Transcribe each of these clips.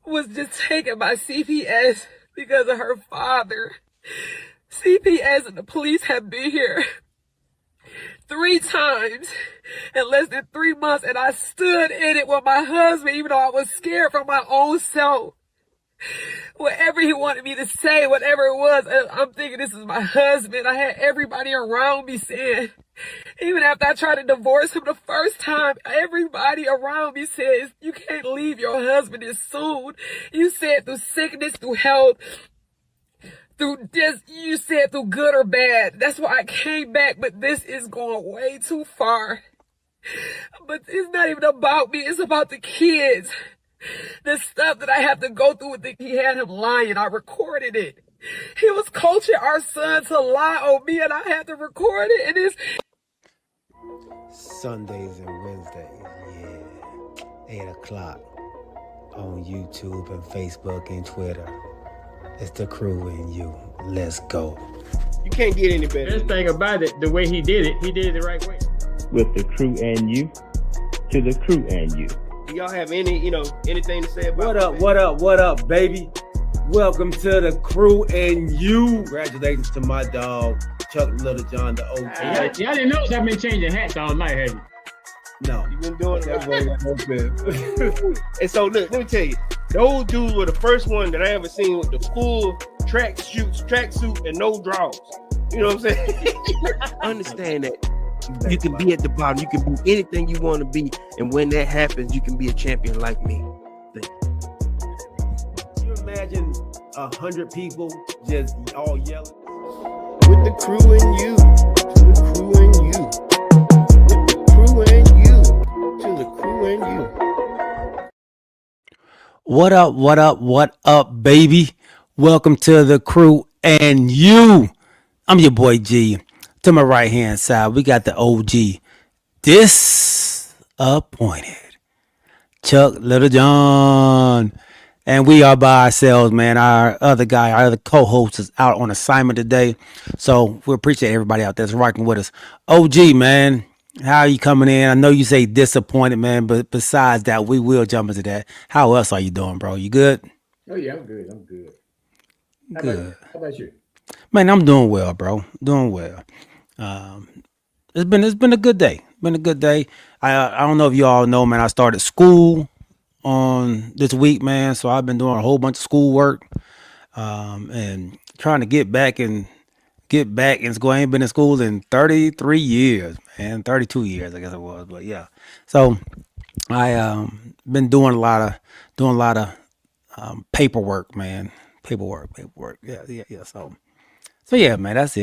was just taken by CPS because of her father. CPS and the police have been here 3 times in less than 3 months, and I stood in it with my husband, even though I was scared for my own self. Whatever he wanted me to say, whatever it was, I'm thinking this is my husband. I had everybody around me saying, even after I tried to divorce him the first time, everybody around me says, you can't leave your husband this soon. You said through sickness, through health, through this, you said through good or bad. That's why I came back, but this is going way too far. But it's not even about me, it's about the kids. The stuff that I have to go through with he had him lying. I recorded it. He was coaching our son to lie on me, and I had to record it. And it's Sundays and Wednesdays, yeah, 8 o'clock on YouTube and Facebook and Twitter. It's the crew and you. Let's go. You can't get any better. Best thing about it, the way he did it the right way. With the crew and you, to the crew and you. Do y'all have anything to say about What up, baby? Welcome to the crew and you. Congratulations to my dog, Chuck Little John, the OG. Y'all didn't notice I've been changing hats all night, have you? No. You've been doing that. And so, look, let me tell you, those dudes were the first one that I ever seen with the full tracksuit, and no drawers. You know what I'm saying? Understand that you can be at the bottom, you can be anything you want to be, and when that happens, you can be a champion like me. Can you imagine 100 people just all yelling? With the crew and you, to the crew and you. With the crew and you, to the crew and you. What up, baby? Welcome to the crew and you. I'm your boy G. To my right hand side, we got the OG. Disappointed. Chuck Little John. And we are by ourselves, man. Our other co-host is out on assignment today. So we appreciate everybody out there that's rocking with us. OG, man, how are you coming in? I know you say disappointed, man, but besides that, we will jump into that. How else are you doing, bro? You good? Oh yeah, I'm good. Good. How about you? Man, I'm doing well, bro. Doing well. It's been a good day. I don't know if you all know, man. I started school on this week, man. So I've been doing a whole bunch of schoolwork, and trying to get back and school. I ain't been in school in 33 years, man. 32 years, I guess it was. But yeah. So I been doing a lot of paperwork, man. Paperwork. Yeah. So yeah, man, that's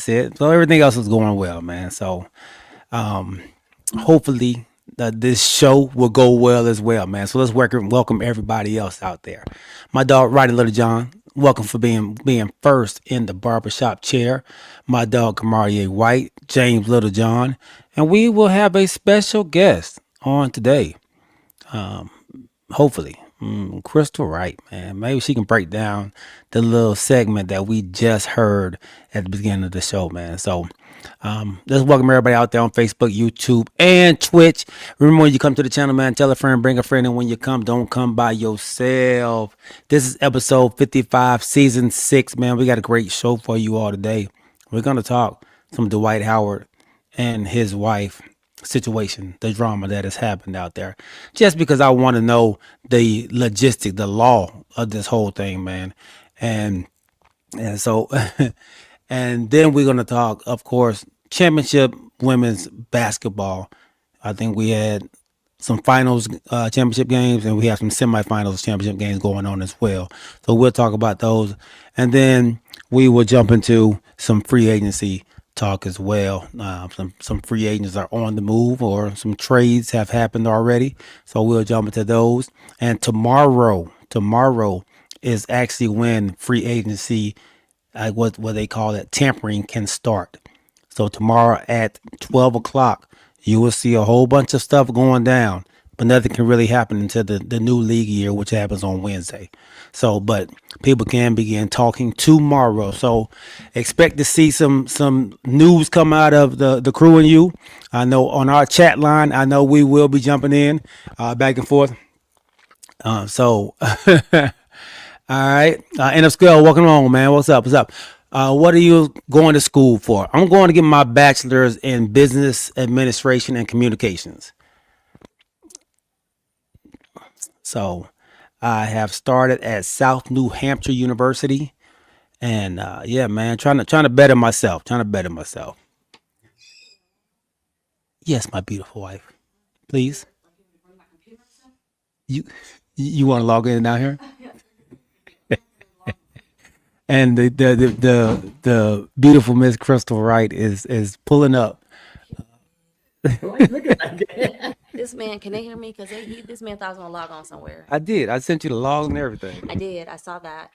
it. So everything else is going well, man. So hopefully this show will go well as well, man. So let's welcome everybody else out there. My dog, Roddy Little John, welcome for being first in the barbershop chair. My dog, Kamarie White, James Little John, and we will have a special guest on today. Hopefully. Crystal Wright, man. Maybe she can break down the little segment that we just heard at the beginning of the show, man. So let's welcome everybody out there on Facebook, YouTube, and Twitch. Remember, when you come to the channel, man, tell a friend, bring a friend, and when you come, don't come by yourself. This is episode 55, season 6, man. We got a great show for you all today. We're going to talk some Dwight Howard and his wife situation, the drama that has happened out there, just because I want to know the logistic, the law of this whole thing, man. And so and then we're going to talk, of course, championship women's basketball. I think we had some finals championship games, and we have some semifinals championship games going on as well. So we'll talk about those, and then we will jump into some free agency talk as well. Some free agents are on the move, or some trades have happened already. So we'll jump into those. And tomorrow is actually when free agency, what they call it, tampering, can start. So tomorrow at 12 o'clock, you will see a whole bunch of stuff going down, but nothing can really happen until the new league year, which happens on Wednesday. So, but people can begin talking tomorrow. So expect to see some news come out of the crew and you. I know on our chat line, I know we will be jumping in back and forth. So, all right. End of school. Welcome home, man. What's up? What's up? What are you going to school for? I'm going to get my bachelor's in business administration and communications. So, I have started at South New Hampshire University, and yeah, man, trying to better myself. Trying to better myself. Yes, my beautiful wife. Please. You you want to log in down here? And the beautiful Miss Crystal Wright is pulling up. Why you looking like that? This man, can they hear me? Because this man thought I was going to log on somewhere. I did. I sent you the log and everything. I did. I saw that.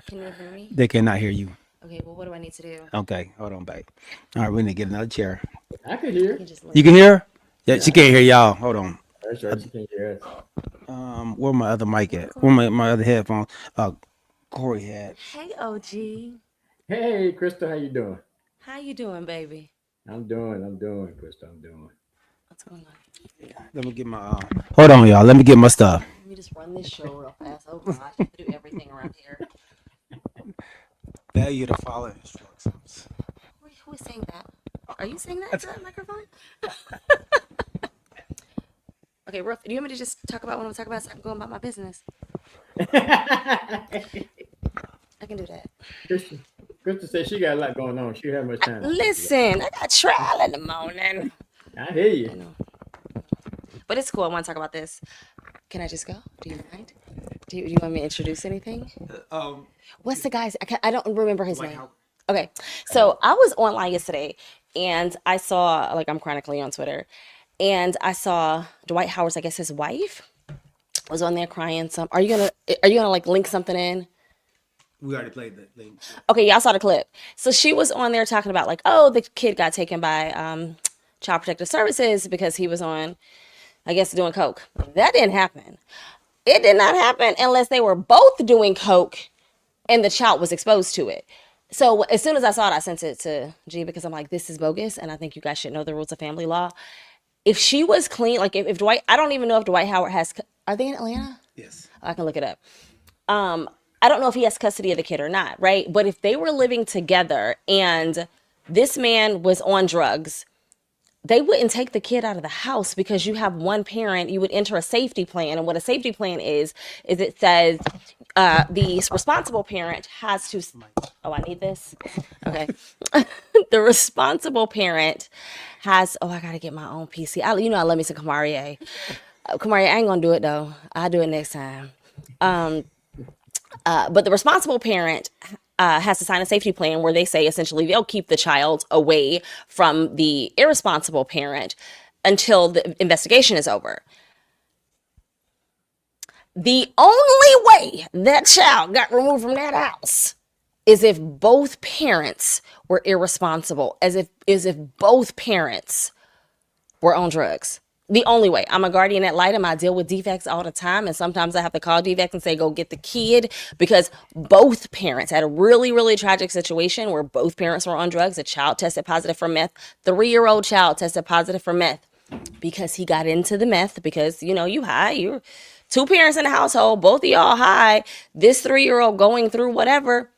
Can they hear me? They cannot hear you. Okay, well, what do I need to do? Okay, hold on, babe. All right, we need to get another chair. I can hear. You can just You can hear? Yeah, she can't hear y'all. Hold on. That's right. You can hear us. Where my other mic at? Where my other headphones? Corey had. Hey, OG. Hey, Crystal, how you doing? How you doing, baby? I'm doing, Crystal. I'm doing. What's going on? Let me get my. Hold on, y'all. Let me get my stuff. Let me just run this show real fast. Oh, gosh. I have to do everything around here. Failure to follow instructions. Who is saying that? Are you saying that into that microphone? Okay, Ruff, do you want me to just talk about what I'm talking about so I can go about my business? I can do that. Crystal said she got a lot going on. She don't have much time. Listen, I got trial in the morning. I hear I you. know. But it's cool. I want to talk about this. Can I just go? Do you mind? Do you want me to introduce anything? What's the guy's? I don't remember his name. Okay. So I was online yesterday and I saw, like, I'm chronically on Twitter, and I saw Dwight Howard's, I guess his wife was on there crying. Are you gonna like link something in? We already played that thing. Okay, y'all saw the clip. So she was on there talking about like, oh, the kid got taken by Child Protective Services because he was on, I guess, doing coke. That didn't happen. It did not happen unless they were both doing coke and the child was exposed to it. So as soon as I saw it, I sent it to G because I'm like, this is bogus, and I think you guys should know the rules of family law. If she was clean, like if Dwight, I don't even know if Dwight Howard has, are they in Atlanta? Yes. I can look it up. I don't know if he has custody of the kid or not, right? But if they were living together and this man was on drugs, they wouldn't take the kid out of the house because you have one parent. You would enter a safety plan. And what a safety plan is it says the responsible parent has to, oh, I need this? Okay. The responsible parent has, oh, I got to get my own PC. I love me some Kamarie. Kamarie, I ain't going to do it though. I'll do it next time. But the responsible parent has to sign a safety plan where they say essentially they'll keep the child away from the irresponsible parent until the investigation is over. The only way that child got removed from that house is if both parents were irresponsible, as if both parents were on drugs. The only way. I'm a guardian ad litem. I deal with defects all the time. And sometimes I have to call defects and say, go get the kid, because both parents had a really, really tragic situation where both parents were on drugs. A child tested positive for meth. 3-year-old child tested positive for meth because he got into the meth because, you high. You're two parents in the household, both of y'all high. This 3-year-old going through whatever.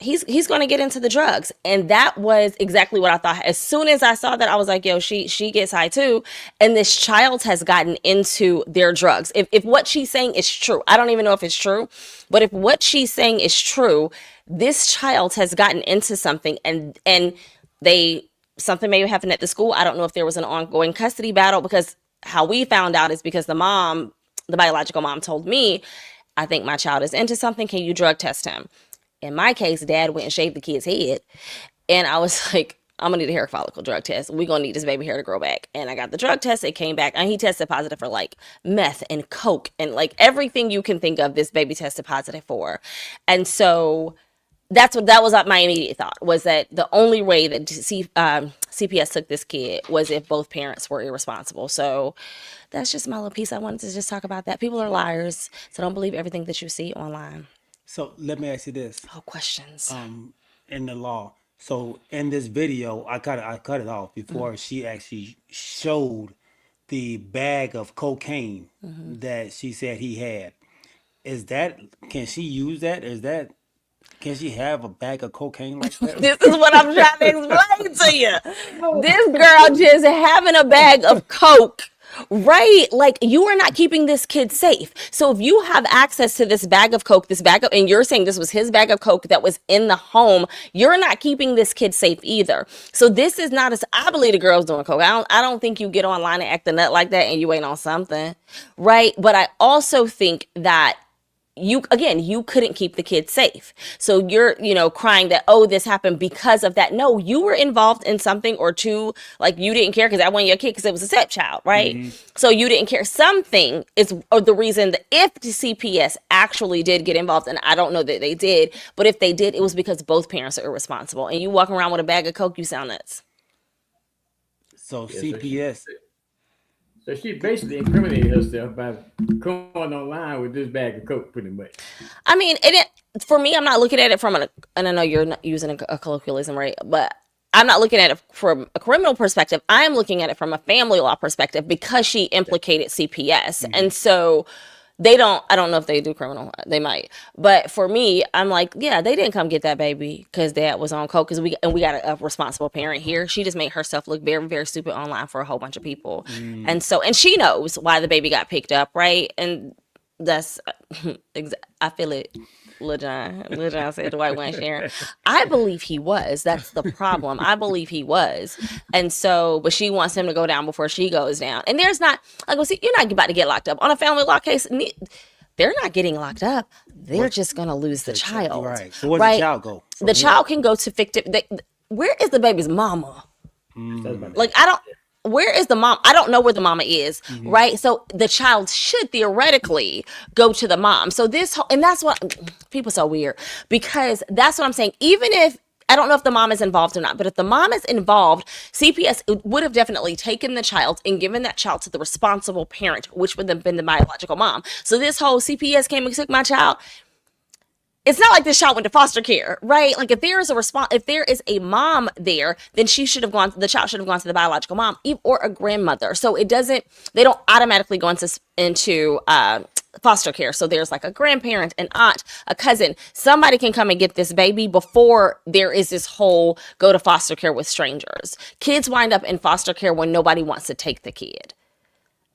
He's going to get into the drugs. And that was exactly what I thought. As soon as I saw that, I was like, yo, she gets high too. And this child has gotten into their drugs. If what she's saying is true, I don't even know if it's true, but if what she's saying is true, this child has gotten into something and something may have happened at the school. I don't know if there was an ongoing custody battle, because how we found out is because the biological mom told me, I think my child is into something. Can you drug test him? In my case, dad went and shaved the kid's head. And I was like, I'm going to need a hair follicle drug test. We're going to need this baby hair to grow back. And I got the drug test. It came back. And he tested positive for like meth and coke. And like everything you can think of, this baby tested positive for. And so that was my immediate thought, was that the only way that CPS took this kid was if both parents were irresponsible. So that's just my little piece. I wanted to just talk about that. People are liars. So don't believe everything that you see online. So let me ask you this. Oh, questions. In the law. So in this video, I cut it off before she actually showed the bag of cocaine that she said he had. Is that, can she use that? Can she have a bag of cocaine like that? This is what I'm trying to explain to you. This girl just having a bag of coke, right? Like, you are not keeping this kid safe. So if you have access to this bag of coke, and you're saying this was his bag of coke that was in the home, you're not keeping this kid safe either. So this is not I believe the girl's doing coke. I don't think you get online and act a nut like that and you ain't on something, right? But I also think that you couldn't keep the kid safe. So you're, crying that, oh, this happened because of that. No, you were involved in something, or two, like, you didn't care because that wasn't your kid because it was a stepchild, right? So you didn't care. Something is the reason that if the CPS actually did get involved, and I don't know that they did, but if they did, it was because both parents are irresponsible. And you walking around with a bag of coke, you sound nuts. So CPS. So she basically incriminated herself by going online with this bag of coke, pretty much. I mean, for me, I'm not looking at it from and I know you're not using a colloquialism, right? But I'm not looking at it from a criminal perspective. I'm looking at it from a family law perspective because she implicated CPS. And so I don't know if they do criminal, they might. But for me, I'm like, yeah, they didn't come get that baby because dad was on coke, because we got a responsible parent here. She just made herself look very, very stupid online for a whole bunch of people. And she knows why the baby got picked up, right? And that's, I feel it. Lil John said Dwight wasn't sharing. I believe he was. That's the problem. I believe he was. And so, but she wants him to go down before she goes down. And there's not, like, see, you're not about to get locked up. On a family law case, they're not getting locked up. They're just going to lose the child. Right. So where does the child go? The child can go to fictive. Where is the baby's mama? Like, where is the mom? I don't know where the mama is, right? So the child should theoretically go to the mom. So and that's what people are so weird, because that's what I'm saying. Even if, I don't know if the mom is involved or not, but if the mom is involved, CPS would have definitely taken the child and given that child to the responsible parent, which would have been the biological mom. So this whole CPS came and took my child. It's not like this child went to foster care, right? Like, if there is a mom there, then the child should have gone to the biological mom or a grandmother. So they don't automatically go into foster care. So there's like a grandparent, an aunt, a cousin. Somebody can come and get this baby before there is this whole go to foster care with strangers. Kids wind up in foster care when nobody wants to take the kid.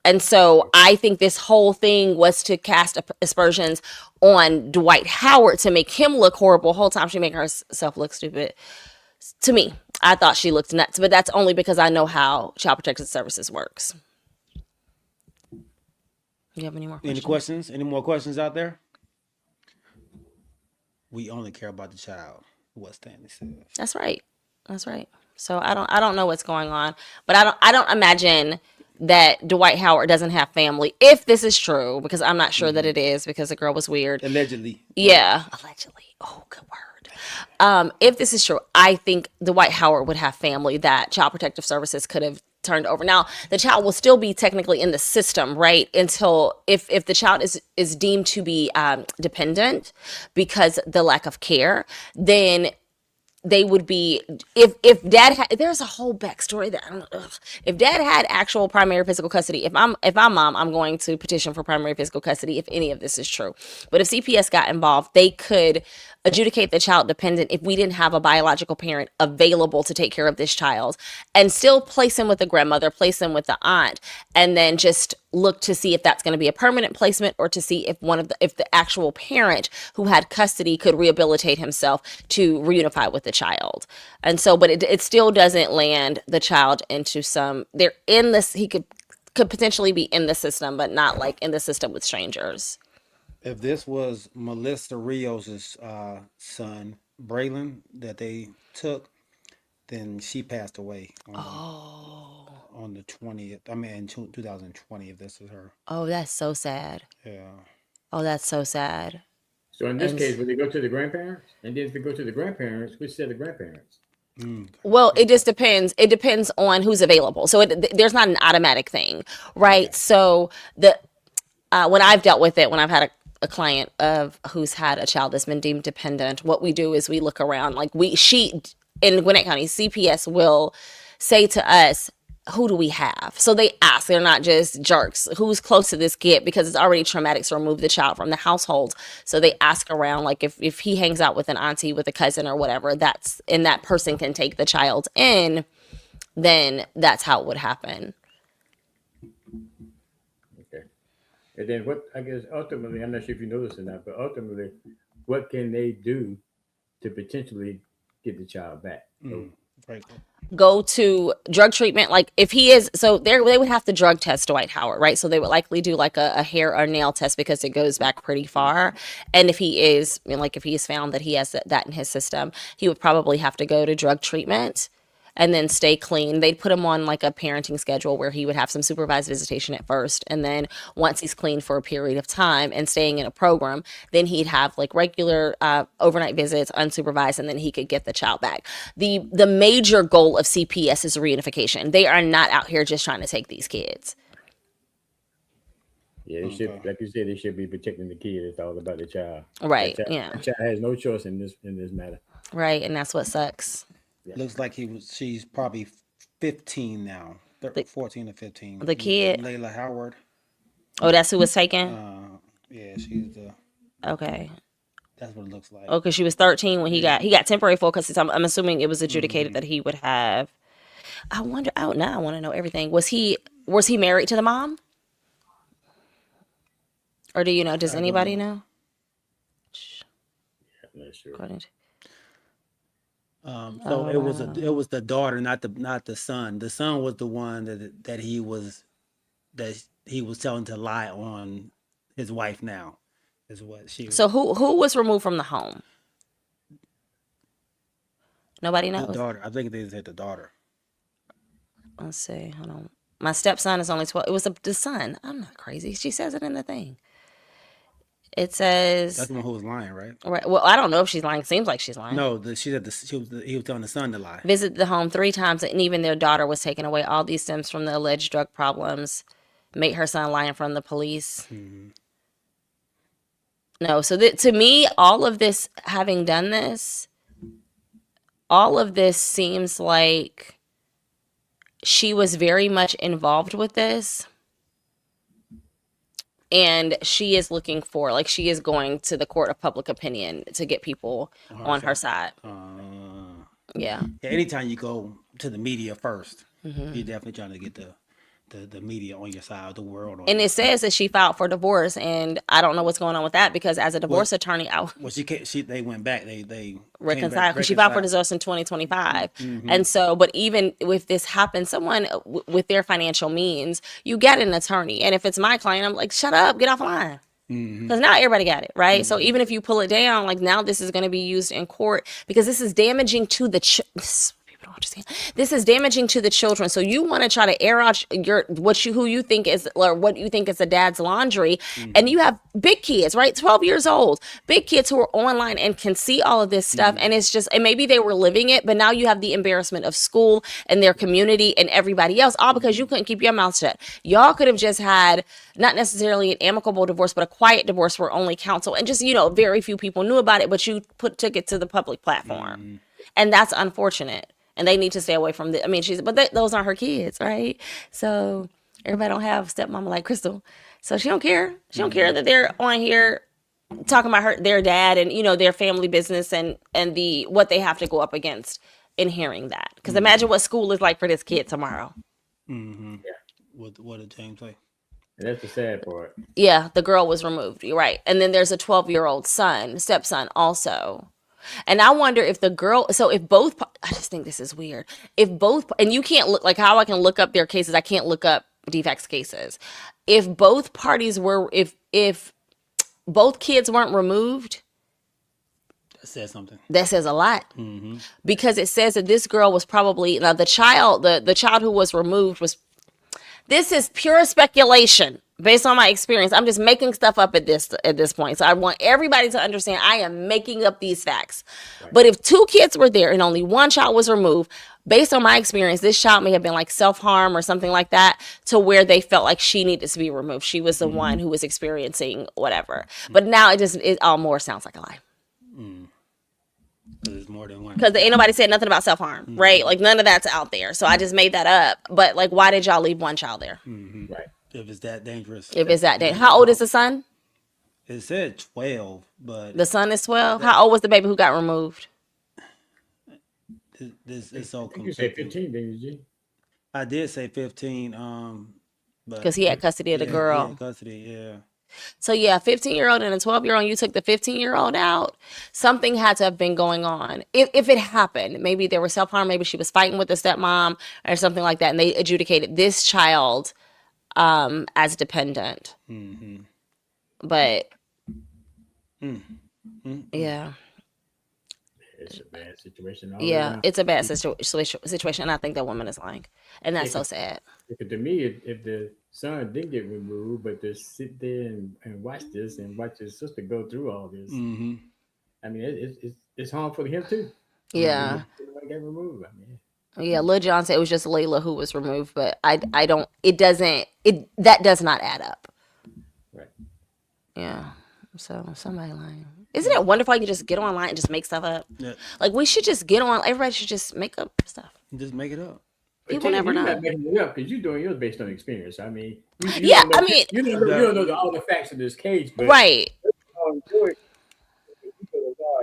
And so I think this whole thing was to cast aspersions on Dwight Howard to make him look horrible. The whole time she making herself look stupid. To me, I thought she looked nuts, but that's only because I know how Child Protective Services works. You have any more questions? Any questions? Any more questions out there? We only care about the child. What Stanley says. That's right. So I don't know what's going on, but I don't imagine that Dwight Howard doesn't have family, if this is true, because I'm not sure that it is, because the girl was weird. Allegedly. Yeah, allegedly. Oh, good word. If this is true, I think Dwight Howard would have family that Child Protective Services could have turned over. Now, the child will still be technically in the system, right? Until if the child is deemed to be dependent because the lack of care, then they would be, if dad had, there's a whole backstory that I don't know. If dad had actual primary physical custody, if I'm mom, I'm going to petition for primary physical custody if any of this is true. But if CPS got involved, they could adjudicate the child dependent if we didn't have a biological parent available to take care of this child, and still place him with a grandmother, place him with the aunt, and then just look to see if that's going to be a permanent placement, or to see if if the actual parent who had custody could rehabilitate himself to reunify with the child. And so, but it still doesn't land the child into he could potentially be in the system, but not like in the system with strangers. If this was Melissa Rios' son, Braylon, that they took, then she passed away on the 20th. I mean, in 2020, if this is her. Oh, that's so sad. Yeah. Oh, that's so sad. So in this case, would they go to the grandparents? And then if they go to the grandparents, which set of grandparents? Well, it just depends. It depends on who's available. So there's not an automatic thing, right? Okay. So when I've dealt with it, when I've had a client who's had a child that's been deemed dependent, what we do is we look around. Like in Gwinnett County, CPS will say to us, who do we have? So they ask, they're not just jerks. Who's close to this kid? Because it's already traumatic to remove the child from the household. So they ask around, like if he hangs out with an auntie, with a cousin or whatever, and that person can take the child in, then that's how it would happen. Okay. And then what, I guess, ultimately, I'm not sure if you know this or not, but ultimately, what can they do to potentially get the child back? Right. Go to drug treatment. Like if he is, so they would have to drug test Dwight Howard, right? So they would likely do like a hair or nail test because it goes back pretty far. And if he is, like if he is found that he has that in his system, he would probably have to go to drug treatment and then stay clean. They'd put him on like a parenting schedule where he would have some supervised visitation at first. And then once he's clean for a period of time and staying in a program, then he'd have like regular overnight visits, unsupervised, and then he could get the child back. The major goal of CPS is reunification. They are not out here just trying to take these kids. Yeah, they should, like you said, they should be protecting the kid. It's all about the child. Right, The yeah. child has no choice in this matter. Right, and that's what sucks. Yeah. Looks like she's probably 15 now. 14 or 15. The kid? Layla Howard. Oh, that's who was taken? Yeah, she's the. Okay. That's what it looks like. Oh, because she was 13 when he got temporary full custody. I'm assuming it was adjudicated that he would have. I wonder. Oh, now I want to know everything. Was he married to the mom? Or do you know? Does anybody know? I'm not sure. According to- So it was the daughter, not the son. The son was the one that he was telling to lie on his wife now, is what she. So who was removed from the home? Nobody The knows. daughter. I think they said the daughter. Let's see. Hold on. My stepson is only 12. It was the son. I'm not crazy. She says it in the thing. It says. That's the one who was lying, right? Right. Well, I don't know if she's lying. Seems like she's lying. No, she said he was telling the son to lie. Visited the home 3 times, and even their daughter was taken away. All these stems from the alleged drug problems. Made her son lie in front of the police. Mm-hmm. No, so to me, all of this, having done this, all of this seems like she was very much involved with this. And she is looking for, like, she is going to the court of public opinion to get people on her side. Yeah. Anytime you go to the media first, Mm-hmm. you're definitely trying to get the media on your side, the world on And your it says that she filed for divorce, and I don't know what's going on with that because as a divorce attorney, Well, they went back. They reconciled because she filed for divorce in 2025. And so, but even if this happens, someone with their financial means, you get an attorney. And if it's my client, I'm like, shut up, get off the line. Because now everybody got it, right? So even if you pull it down, like now this is going to be used in court because this is damaging to the people don't understand. This is damaging to the children. So you want to try to air out who you think is, or what you think is a dad's laundry, and you have big kids, right? 12 years old, big kids who are online and can see all of this stuff, and it's just, and maybe they were living it, but now you have the embarrassment of school and their community and everybody else, all because you couldn't keep your mouth shut. Y'all could have just had not necessarily an amicable divorce, but a quiet divorce where only counsel and just, very few people knew about it, but you took it to the public platform. And that's unfortunate. And they need to stay away from those aren't her kids, right? So everybody don't have stepmama like Crystal. So she don't care. She don't care that they're on here talking about their dad and, their family business and what they have to go up against in hearing that. Because imagine what school is like for this kid tomorrow. Mm-hmm. Yeah. What did James say? And that's the sad part. Yeah, the girl was removed. You're right. And then there's a 12-year-old stepson also. And I wonder if the girl, so if both, I just think this is weird. If both, and you can't look, like how I can look up their cases, I can't look up defects cases. If both parties were, if both kids weren't removed, that says something. That says a lot. Because it says that this girl was probably, now the child who was removed was, this is pure speculation. Based on my experience, I'm just making stuff up at this point. So I want everybody to understand I am making up these facts. Right. But if 2 kids were there and only 1 child was removed, based on my experience, this child may have been like self-harm or something like that to where they felt like she needed to be removed. She was the one who was experiencing whatever. But now it all more sounds like a lie. There's more than one. Because ain't nobody said nothing about self-harm, right? Like none of that's out there. So I just made that up. But like, why did y'all leave one child there? Right. If it's that dangerous. If it's that day. How old is the son? It said 12, but The son is 12. How old was the baby who got removed? this is so You said 15, didn't you, G? I did say 15. But Because he had custody of the yeah, girl. he had custody, yeah. So yeah, 15-year-old and a 12-year-old, you took the 15-year-old out. Something had to have been going on. If it happened, maybe there was self-harm, maybe she was fighting with the stepmom or something like that, and they adjudicated this child as dependent. But yeah. It's a bad situation. Yeah, it's a bad situation, and I think that woman is lying, and that's so sad. Because to me, if the son did get removed, but to sit there and watch this and watch his sister go through all this, I mean, it's harmful to him too. Yeah. When get removed, I mean. Yeah, Lil John said it was just Layla who was removed, but I don't. It doesn't. That does not add up. Right. Yeah. So somebody lying. Isn't it wonderful? You can just get online and just make stuff up. Yeah. Like we should just get on. Everybody should just make up stuff. Just make it up. People never know. You're not making it up because you're doing yours based on experience. I mean, you Yeah, don't know, I mean, you don't know all the facts of this case, but right.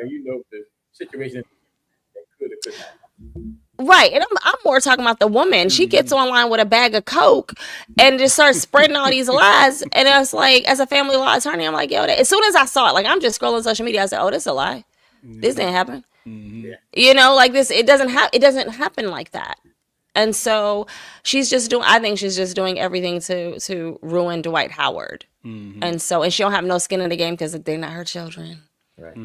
You know the situation that could or could not. Right, and I'm more talking about the woman. She gets online with a bag of coke and just starts spreading all these lies. And I was like, as a family law attorney, I'm like, yo. As soon as I saw it, like I'm just scrolling social media, I said, oh, this is a lie. This didn't happen. You know, like this. It doesn't happen like that. And so she's just doing. I think she's just doing everything to ruin Dwight Howard. And so, and she don't have no skin in the game because they're not her children. Right.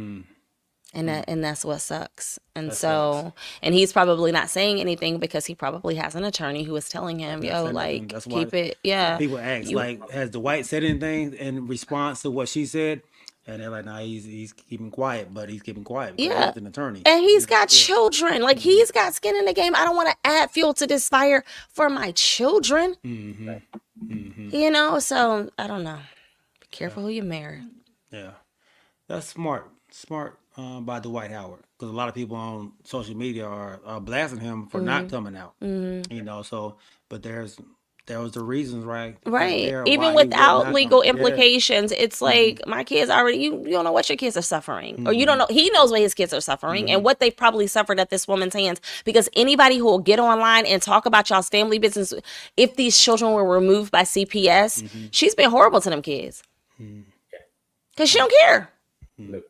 And that's what sucks. And so, and he's probably not saying anything because he probably has an attorney who is telling him, yo, like, keep it. Yeah. People ask, like, has Dwight said anything in response to what she said? And they're like, nah, he's keeping quiet, but he's keeping quiet because he has an attorney. And he's got children. Like, he's got skin in the game. I don't want to add fuel to this fire for my children. You know, so I don't know. Be careful who you marry. Yeah. That's smart by Dwight Howard, because a lot of people on social media are blasting him for not coming out. You know, so but there was the reasons, right? Right. Even without legal implications, it's like my kids already. You don't know what your kids are suffering, or you don't know. He knows what his kids are suffering and what they probably suffered at this woman's hands. Because anybody who will get online and talk about y'all's family business, if these children were removed by CPS, she's been horrible to them kids. Because she don't care. Look.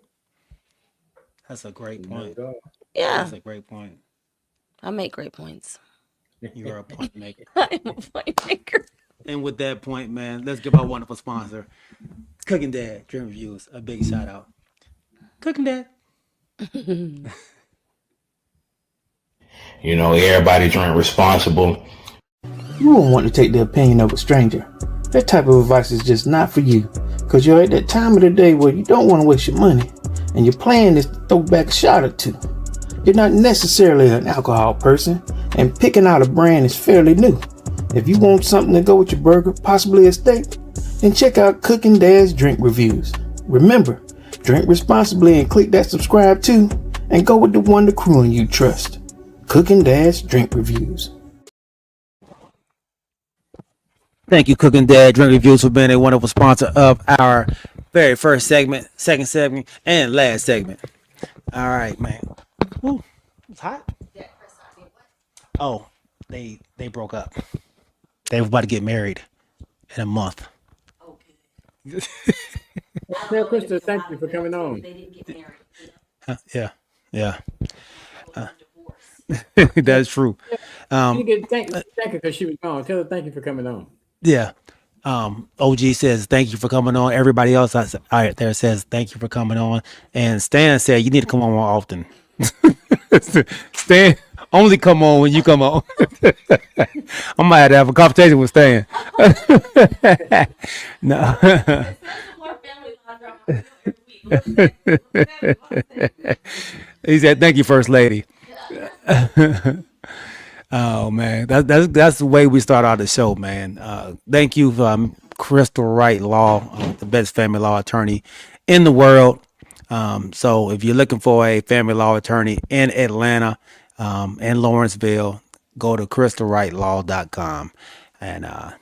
That's a great point. Yeah. That's a great point. I make great points. You are a point maker. I'm a point maker. And with that point, man, let's give our wonderful sponsor, Cooking Dad Dream Reviews, a big shout out. Cooking Dad. You know, everybody drink responsible. You won't want to take the opinion of a stranger. That type of advice is just not for you, because you're at that time of the day where you don't want to waste your money, and your plan is to throw back a shot or two. You're not necessarily an alcohol person, and picking out a brand is fairly new. If you want something to go with your burger, possibly a steak, then check out Cooking Dad's Drink Reviews. Remember, drink responsibly and click that subscribe too, and go with the one the crew and you trust. Cooking Dad's Drink Reviews. Thank you, Cooking Dad Drink Reviews, for being a wonderful sponsor of our very first segment, second segment, and last segment. All right, man. Ooh, it's hot. Oh, they broke up. They were about to get married in a month. Tell Krista, thank you for coming on. They didn't get married. Yeah. That's true. You get thank her because she was gone. Tell her thank you for coming on. Yeah. OG says thank you for coming on. Everybody else out there says thank you for coming on. And Stan said you need to come on more often. Stan, only come on when you come on. I might have to have a conversation with Stan. No. He said thank you, First Lady. Oh man, that's the way we start out the show, man. Thank you, Crystal Wright Law, the best family law attorney in the world. So if you're looking for a family law attorney in Atlanta, and Lawrenceville, go to crystalwrightlaw.com and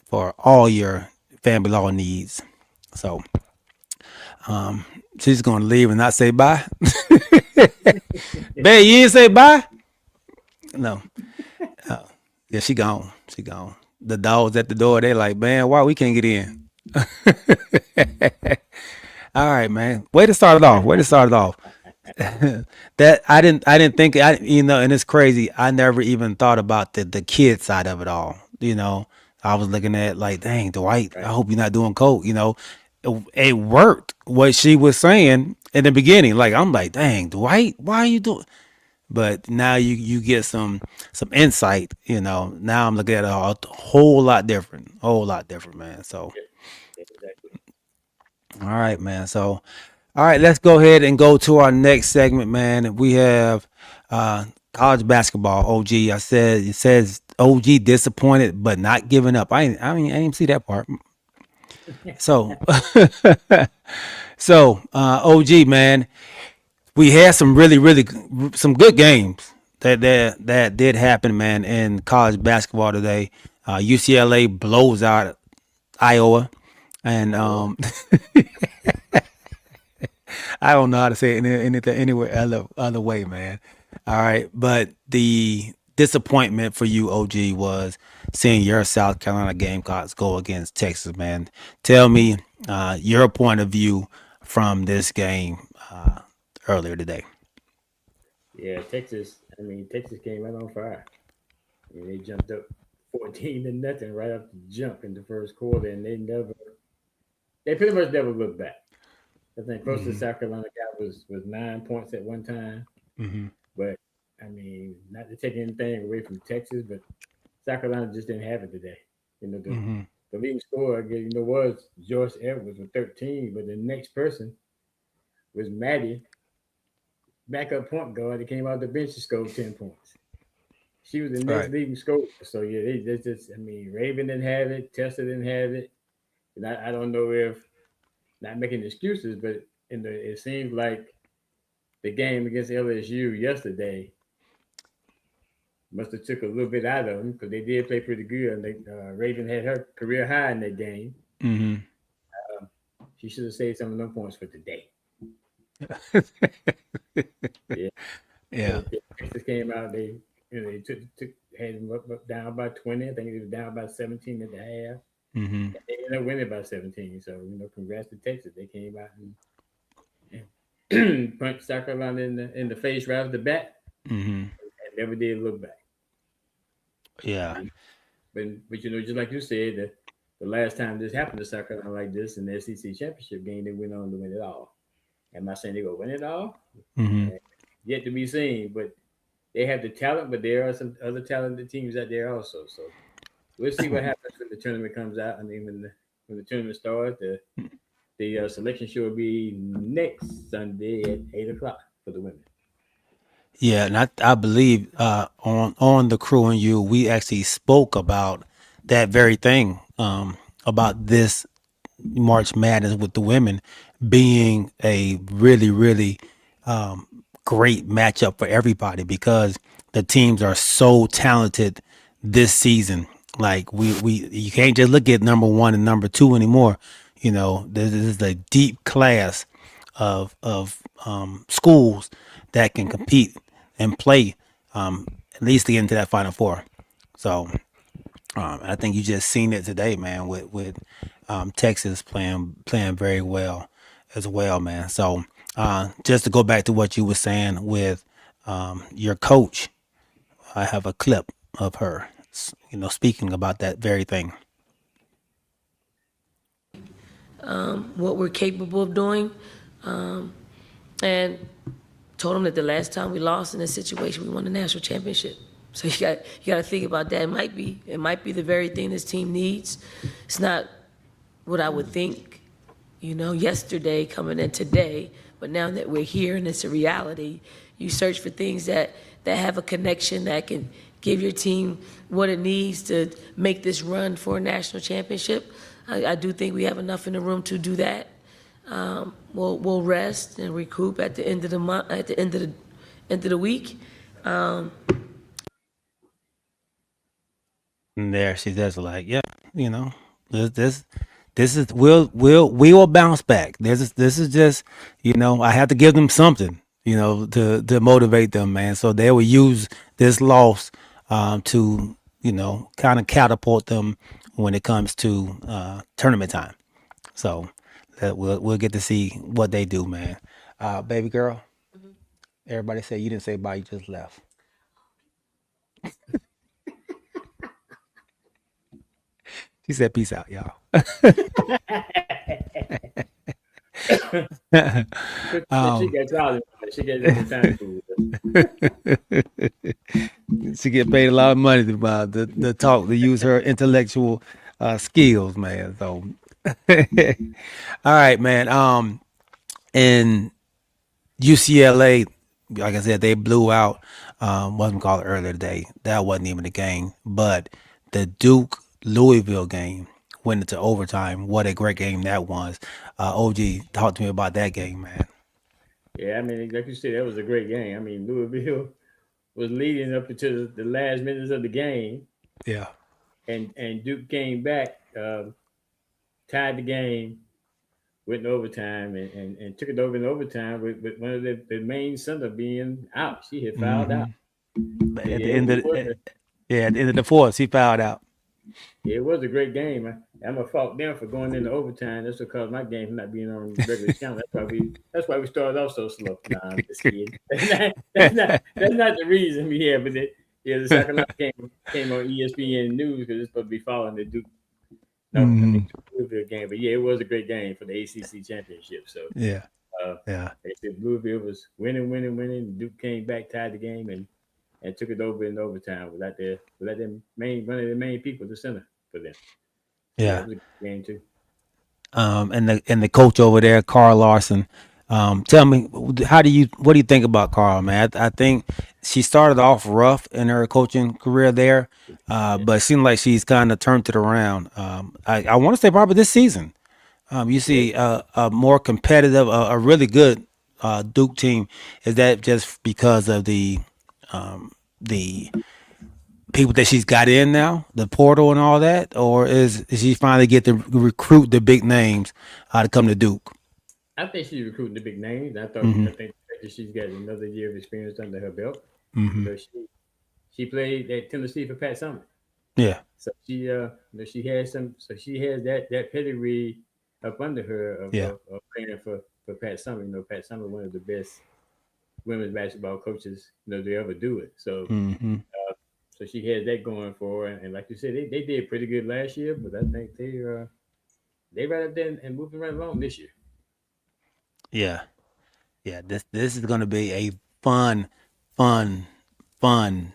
for all your family law needs. So she's gonna leave and not say bye. Babe, you didn't say bye? No. Yeah, she gone. She gone. The dogs at the door, they like, man, why we can't get in? All right, man. Way to start it off. Way to start it off. That I didn't think and it's crazy. I never even thought about the kid side of it all. I was looking at like, dang, Dwight, I hope you're not doing coke. It worked what she was saying in the beginning. Like, I'm like, dang, Dwight, why are you doing? But now you get some insight. Now I'm looking at it a whole lot different, man. So, all right, man. So, all right, let's go ahead and go to our next segment, man. We have college basketball. OG, it says OG disappointed but not giving up. I didn't see that part. So, OG, man, we had some really some good games that did happen, man, in college basketball today. UCLA blows out Iowa, and I don't know how to say it anywhere other way, man. All right, but the disappointment for you, OG, was seeing your South Carolina Gamecocks go against Texas, man. Tell me your point of view from this game earlier today. Yeah, Texas came right on fire. They jumped up 14-0 right off the jump in the first quarter, and they pretty much never looked back. I think closest South Carolina got was 9 points at one time. But not to take anything away from Texas, but South Carolina just didn't have it today. The leading scorer, was Joyce Edwards with 13, but the next person was Maddie, backup point guard that came out the bench to score 10 points. She was the next leading scorer. So yeah, they just Raven didn't have it, Tessa didn't have it. And I don't know if, not making excuses, but it seems like the game against LSU yesterday must have took a little bit out of them because they did play pretty good. And Raven had her career high in that game. She should have saved some of them points for today. Yeah. Texas came out. They had them up down by 20. I think they were down by 17 at the half. They ended up winning by 17. So congrats to Texas. They came out and punched South Carolina in the face right off the bat. And never did look back. Yeah. But just like you said, the last time this happened to South Carolina like this in the SEC championship game, they went on to win it all. Am I saying they're going to win it all? Yet to be seen, but they have the talent, but there are some other talented teams out there also. So we'll see what happens when the tournament comes out. When the tournament starts, the selection show will be next Sunday at 8:00 for the women. Yeah, and I believe on the Crew and You, we actually spoke about that very thing, about this March Madness with the women being a really great matchup for everybody because the teams are so talented this season. Like you can't just look at number 1 and number 2 anymore. This is a deep class of schools that can compete and play at least to get into that Final Four. So I think you just seen it today, man, with Texas playing very well as well, man. So just to go back to what you were saying with your coach, I have a clip of her, speaking about that very thing. What we're capable of doing, and told them that the last time we lost in this situation, we won the national championship. So you got to think about that. It might be the very thing this team needs. It's not what I would think, yesterday coming in today, but now that we're here and it's a reality, you search for things that have a connection that can give your team what it needs to make this run for a national championship. I do think we have enough in the room to do that. We'll rest and recoup at the end of the month, at the end of the week. And there she's just like, yeah, you know, this is we will bounce back. This is just, you know, I have to give them something, you know, to motivate them, man. So they will use this loss to, you know, kind of catapult them when it comes to tournament time. So that we'll get to see what they do, man. Baby girl, everybody say you didn't say bye, you just left. She said peace out, y'all. She gets out. She gets time to. She get paid a lot of money to talk, to use her intellectual skills, man. So, all right, man. In UCLA, like I said, they blew out what we called earlier today. That wasn't even a game, but the Duke Louisville game went into overtime. What a great game that was. OG, talk to me about that game, man. Yeah, I mean, like you said, that was a great game. I mean, Louisville was leading up until the last minutes of the game, Yeah. and Duke came back, tied the game, went in overtime, and took it over in overtime with one of the main center being out. She had fouled out. But So, at the yeah, end it of was at the end of the fourth, he fouled out. it was a great game. I'm gonna fault them for going into overtime. That's because my game not being on regular channel. That's why we started off so slow. Nah, I'm just kidding. That's not the reason we have. But the second line came on ESPN News because it's supposed to be following the Duke. No, I mean Louisville game. But yeah, it was a great game for the ACC championship. So Yeah. uh, Yeah. they said Louisville was winning. Duke came back, tied the game, and took it over in overtime without one of the main people, the center for them. Yeah, Yeah. it was a good game too. And the coach over there, Carl Larson. Tell me, what do you think about Carl, man? I think she started off rough in her coaching career there, but it seems like she's kind of turned it around. I want to say probably this season. You see a more competitive, a really good Duke team. Is that just because of the people that she's got in now, the portal and all that, or is she finally get to recruit the big names to come to Duke? I think she's recruiting the big names. Hmm. I think that she's got another year of experience under her belt Hmm. because she played at Tennessee for Pat Summitt. Yeah. So she has she has that pedigree up under her Yeah. of playing for Pat Summitt. You know, Pat Summitt, one of the best women's basketball coaches, to ever do it. Hmm. So she has that going for her. And like you said, they did pretty good last year, but I think they right up there and moving right along this year. Yeah. Yeah. This is gonna be a fun, fun, fun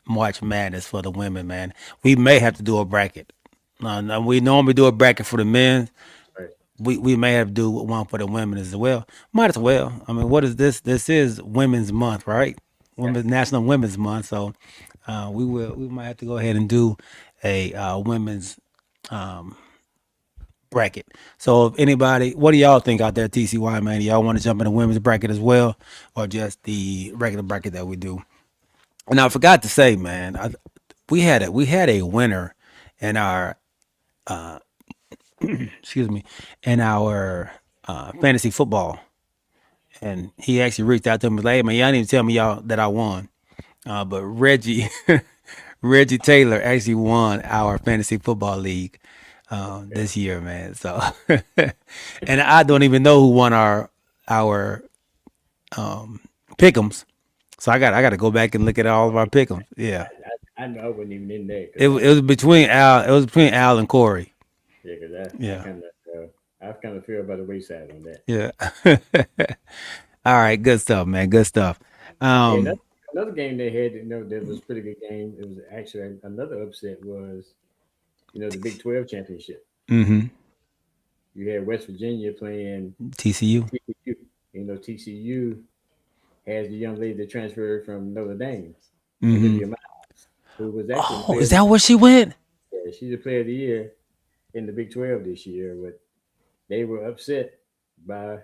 March Madness for the women, man. We may have to do a bracket. No, we normally do a bracket for the men. Right. We may have to do one for the women as well. Might as well. I mean, what is this? This is Women's Month, right? Yeah. Women's National Women's Month. So we might have to go ahead and do a women's bracket. So if anybody, what do y'all think out there, TCY, man? Do y'all want to jump in the women's bracket as well, or just the regular bracket that we do? And I forgot to say, man, we had a winner in our excuse me, in our fantasy football, and he actually reached out to me like, "Hey, man, y'all need to tell me y'all that I won." But Reggie Reggie Taylor actually won our fantasy football league this year, man. So, and I don't even know who won our pick'ems. So I got to go back and look at all of our pick'ems. Yeah, I know I wasn't even in there. it was between Al. It was between Al and Corey. Yeah, because Yeah. I kind of feel by the wayside on that. Yeah. All right, good stuff, man. Good stuff. Yeah, Um, another game they had, that was a pretty good game. It was actually another upset was, the Big 12 championship. hmm You had West Virginia playing TCU. TCU. TCU has the young lady that transferred from Notre Dame, hmm Olivia Miles, who was actually the Oh, player is that where she went? yeah, she's the player of the year in the Big 12 this year. But they were upset by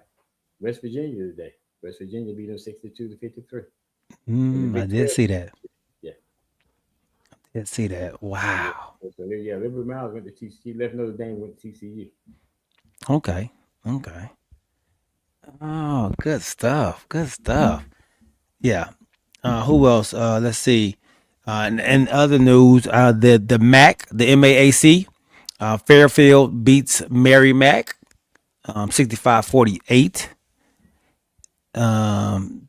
West Virginia today. West Virginia beat them 62-53 in the I Big did 12. see that. Yeah. Did see that. Yeah. Wow. So yeah, Liberty Miles went to TCU. He left Notre Dame, went to TCU. Okay. Okay. Oh, good stuff. Good stuff. Yeah. Who else? Let's see. And other news, the MAC, the MAAC, Fairfield beats Mary Mac, 65-48. And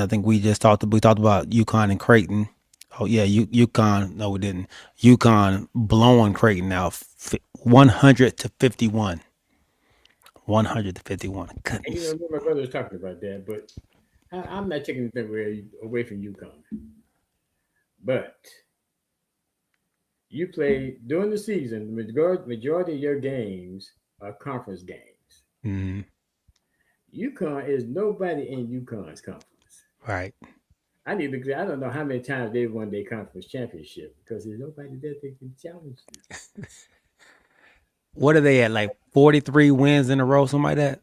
I think we talked about UConn and Creighton. Oh yeah, UConn. No, we didn't. UConn blowing Creighton out 100-51. 100-51. And Goodness. my brother was talking about that, but I'm not taking anything away from UConn. But you play during the season, the majority of your games are conference games. Mm-hmm. UConn is nobody in UConn's conference. Right. I don't know how many times they won their conference championship because there's nobody there that can challenge them. What are they at? Like 43 wins in a row, something like that?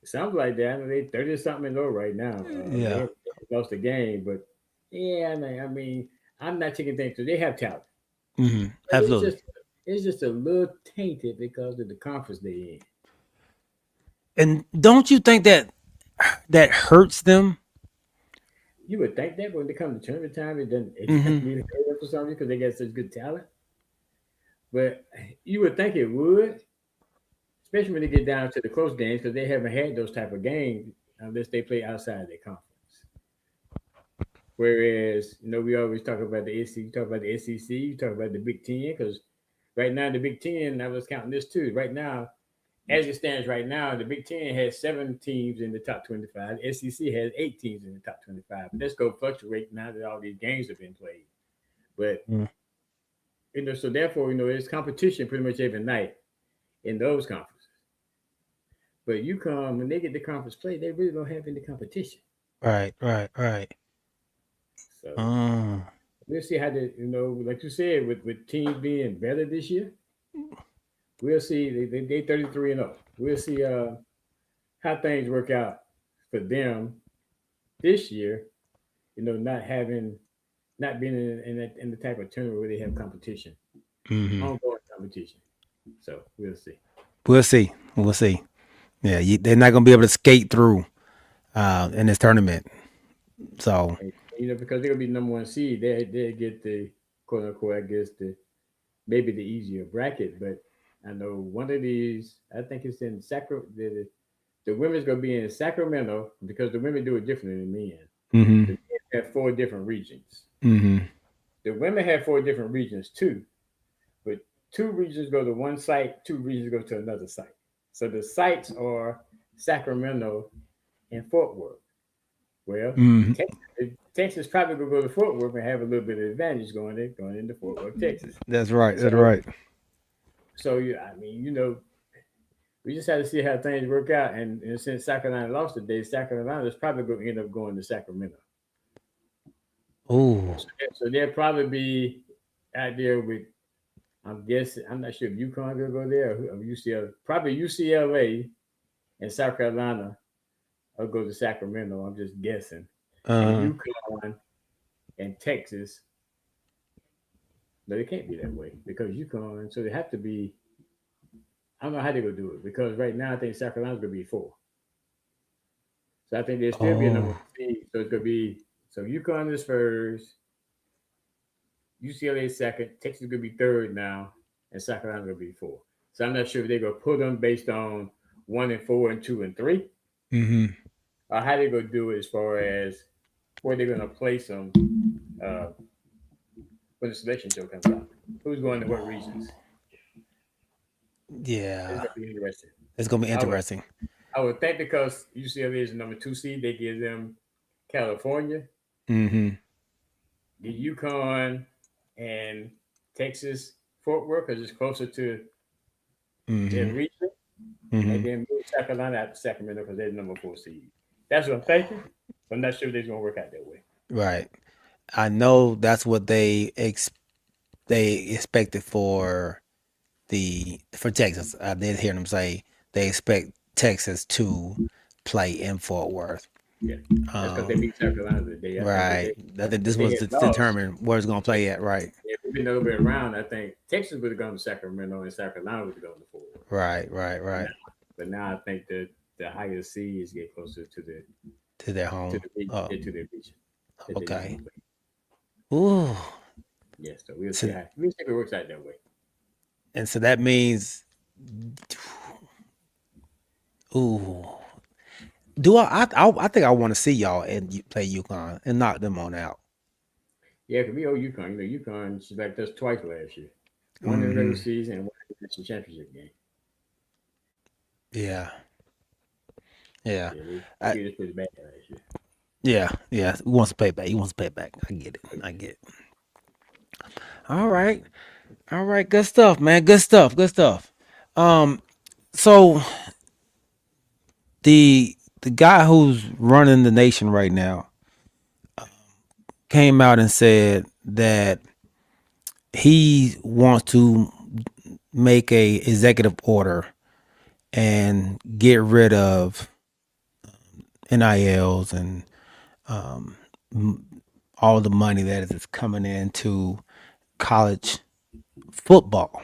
Something like that. I know they 30 something in a row right now. Yeah. They lost the game, but yeah, I mean, I'm not taking things because they have talent. Mm-hmm. Absolutely. It's just a little tainted because of the conference they're in. And don't you think that hurts them? You would think that, but when they come to tournament time, it doesn't. It Mm-hmm. doesn't really hurt them for some reason because they got such good talent. But you would think it would, especially when they get down to the close games because they haven't had those type of games unless they play outside their conference. Whereas, we always talk about the SEC, you talk about the SEC, you talk about the Big Ten, because right now the Big Ten, I was counting this too. Right now, as it stands right now, the Big Ten has 7 teams in the top 25. The SEC has 8 teams in the top 25. But let's go fluctuate now that all these games have been played. But so therefore, there's competition pretty much every night in those conferences. But UConn, when they get the conference play, they really don't have any competition. Right. So we'll see how like you said, with teams being better this year, we'll see. They 33-0. We'll see how things work out for them this year. Not being in the type of tournament where they have competition, ongoing competition. So we'll see. We'll see. Yeah, they're not gonna be able to skate through in this tournament. So because they're gonna be number 1 seed, they get the quote unquote, I guess maybe the easier bracket. But I know one of these, I think it's in Sacramento. The women's gonna be in Sacramento because the women do it differently than men. Mm-hmm. The men have 4 different regions. Mm-hmm. The women have 4 different regions too, but 2 regions go to one site, 2 regions go to another site. So the sites are Sacramento and Fort Worth. Well, Texas probably gonna go to Fort Worth and have a little bit of advantage going into Fort Worth, Texas. That's right. That's right. So we just have to see how things work out. And since South Carolina lost today, South Carolina is probably going to end up going to Sacramento. Oh. So they'll probably be out there with, I'm guessing, I'm not sure if UConn will go there or UCLA. Probably UCLA and South Carolina will go to Sacramento. I'm just guessing. And UConn and Texas. No, it can't be that way because UConn, so they have to be. I don't know how they're going to do it because right now I think South Carolina's going to be 4. So I think there'll still be a number 3. So it's going to be, so UConn is first, UCLA is second, Texas is going to be third now, and South Carolina's going to be 4. So I'm not sure if they're going to put them based on 1 and 4 and 2 and 3. Mm-hmm. Or how they're going to do it as far as where they're going to place them when the selection show comes out. Who's going to what regions? Yeah. It's going to be interesting. It's going to be interesting. I would think because UCLA is the number 2 seed, they give them California. Mm-hmm. The UConn and Texas Fort Worth because it's closer to their region. Mm-hmm. And then move South Carolina out to Sacramento because they're the number 4 seed. That's what I'm thinking. But I'm not sure if they're going to work out that way. Right. I know that's what they expected for Texas. I did hear them say they expect Texas to play in Fort Worth. Yeah, that's because they beat South Carolina today. I think Right. I think this they was to had lost. determine where it's going to play at. Right. If we'd been a little bit around, I think Texas would have gone to Sacramento and South Carolina would have gone to Fort Worth. Right. But now I think that the higher seeds get closer to the To their home. to the region. Okay. Ooh. Yeah, so we'll see if it works out that way. And so that means, ooh. Do I think I want to see y'all and play UConn and knock them on out. Yeah, because we owe UConn. UConn select us twice last year. One in the regular season and one in the national championship game. Yeah. We just pretty bad last year. Yeah. He wants to pay back. I get it. All right. Good stuff, man. Good stuff. So the guy who's running the nation right now came out and said that he wants to make a executive order and get rid of NILs and all the money that is coming into college football.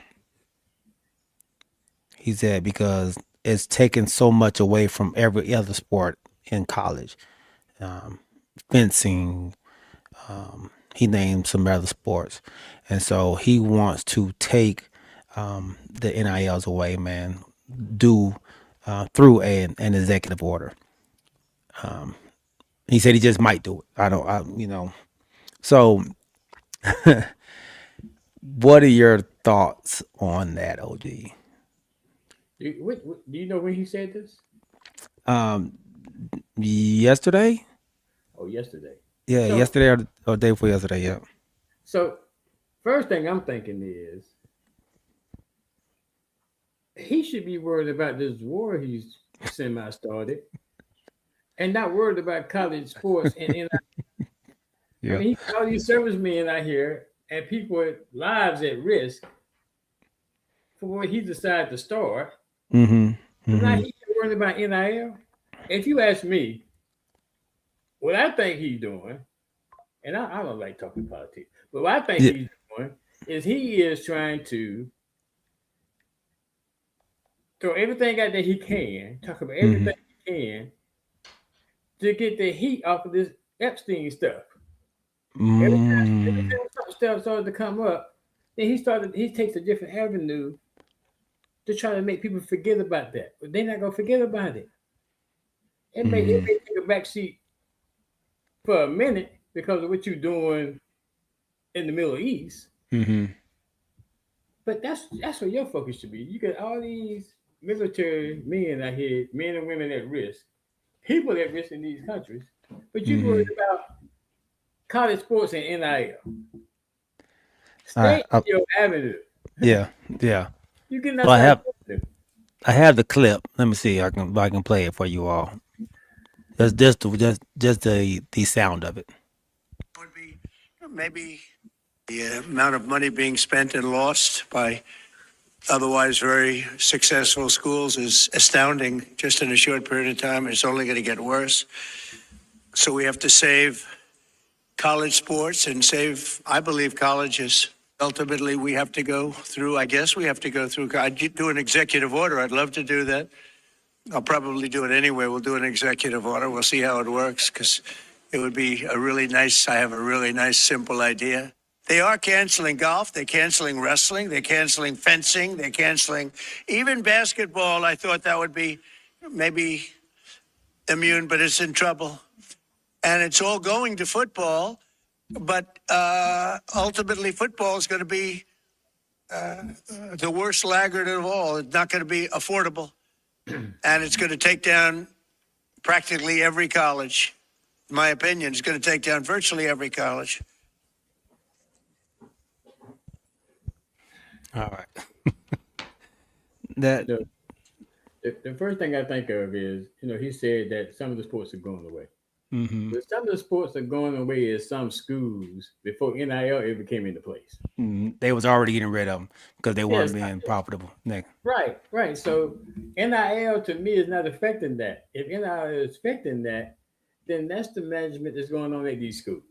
He said because it's taken so much away from every other sport in college. Fencing, he named some other sports. And so he wants to take the NILs away, man, through an executive order. He said he just might do it. So what are your thoughts on that, OG? Do you know when he said this? Yesterday? Oh, yesterday. Yeah, yesterday or day before yesterday, yeah. So, first thing I'm thinking is he should be worried about this war he's semi-started and not worried about college sports and Yeah. I mean, all these servicemen out here and people with lives at risk for what he decided to start. Now he's worried about NIL. If you ask me, what I think he's doing, and I don't like talking politics, but what I think he's doing is he is trying to throw everything out that he can, talk about everything he can to get the heat off of this Epstein stuff. Every time stuff started to come up, then he takes a different avenue to try to make people forget about that. But they're not gonna forget about it. It may take a backseat for a minute because of what you're doing in the Middle East. But that's where your focus should be. You got all these military men out here, men and women at risk, people at risk in these countries, but you're worried about college sports and NIL. Stay in your avenue. Yeah. You can Well, I have the clip. Let me see if I can play it for you all. Just the sound of it. Would be maybe the amount of money being spent and lost by otherwise very successful schools is astounding just in a short period of time. It's only going to get worse. So we have to save college sports and save, I believe, colleges. Ultimately, we have to go through, I'd do an executive order. I'd love to do that. I'll probably do it anyway. We'll do an executive order. We'll see how it works because it would be I have a really nice, simple idea. They are canceling golf. They're canceling wrestling. They're canceling fencing. They're canceling even basketball. I thought that would be maybe immune, but it's in trouble. And it's all going to football. But ultimately, football is going to be the worst laggard of all. It's not going to be affordable. And it's going to take down practically every college. In my opinion, it's going to take down virtually every college. All right. The first thing I think of is, he said that some of the sports are going away. Mm-hmm. But some of the sports are going away in some schools before NIL ever came into place. They was already getting rid of them because they weren't Yes, being profitable. Nick. right. So NIL to me is not affecting that. If NIL is affecting that, then that's the management that's going on at these schools.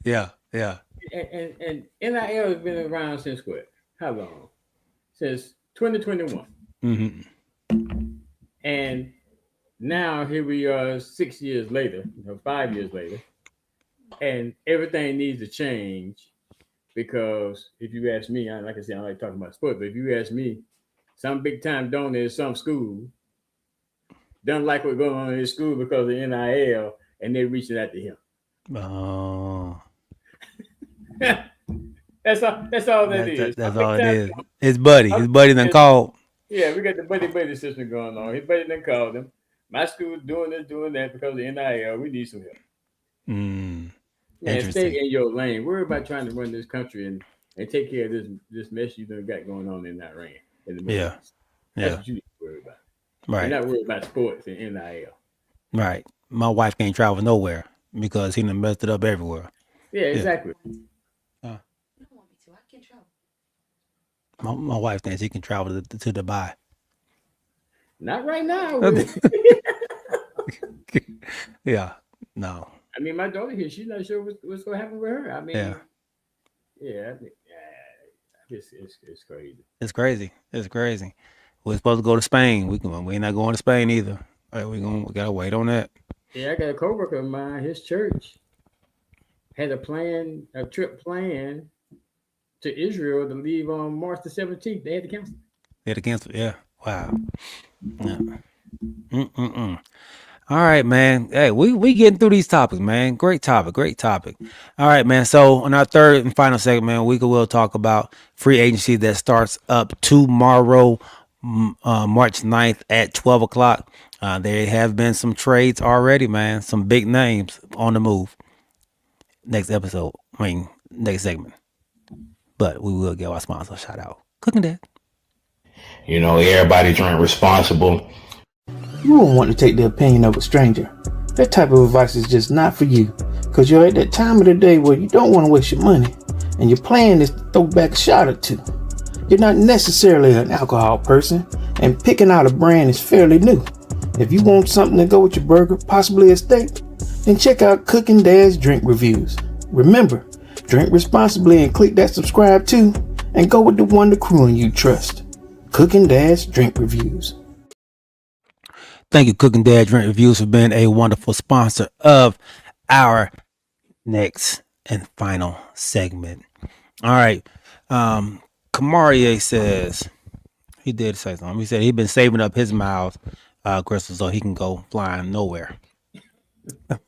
Yeah, yeah. And NIL has been around since what? How long? Since 2021. Mm-hmm. And now here we are 6 years later, 5 years later, and everything needs to change because if you ask me, like I said, I like talking about sports, but if you ask me, some big time donor in some school doesn't like what's going on in his school because of NIL, and they're reaching out to him. Oh. That's all that is. That's all it is. His buddy done called. Yeah, we got the buddy system going on. His buddy done called him. My school's doing this, doing that because of NIL. We need some help. Man, stay in your lane. Worry about trying to run this country and take care of this mess you done got going on in that rain. In the Middle East. That's what you need to worry about. Right. You're not worried about sports and NIL. Right. My wife can't travel nowhere because he done messed it up everywhere. Yeah, exactly. My wife thinks he can travel to Dubai. Not right now. Yeah. No. I mean, my daughter here, she's not sure what's going to happen with her. I mean, it's crazy. It's crazy. It's crazy. We're supposed to go to Spain. We're not going to Spain either. All right, we gotta wait on that. Yeah, I got a coworker of mine. His church had a trip planned to Israel to leave on March the 17th. They had to cancel. Yeah. Wow. Yeah. All right, man. Hey, we getting through these topics, man. Great topic. All right, man. So on our third and final segment, we will talk about free agency that starts up tomorrow, March 9th at 12 o'clock. There have been some trades already, man. Some big names on the move. Next segment. But we will give our sponsor a shout out. Cooking Dad. You know, everybody trying responsible. You won't want to take the opinion of a stranger. That type of advice is just not for you, because you're at that time of the day where you don't want to waste your money, and your plan is to throw back a shot or two. You're not necessarily an alcohol person, and picking out a brand is fairly new. If you want something to go with your burger, possibly a steak, then check out Cooking Dad's Drink Reviews. Remember, drink responsibly and click that subscribe too, and go with the one the crew and you trust. Cooking Dad's Drink Reviews. Thank you, Cooking Dad Drink Reviews, for being a wonderful sponsor of our next and final segment. All right. Kamarie says, he did say something. He said he'd been saving up his miles, Crystal, so he can go flying nowhere.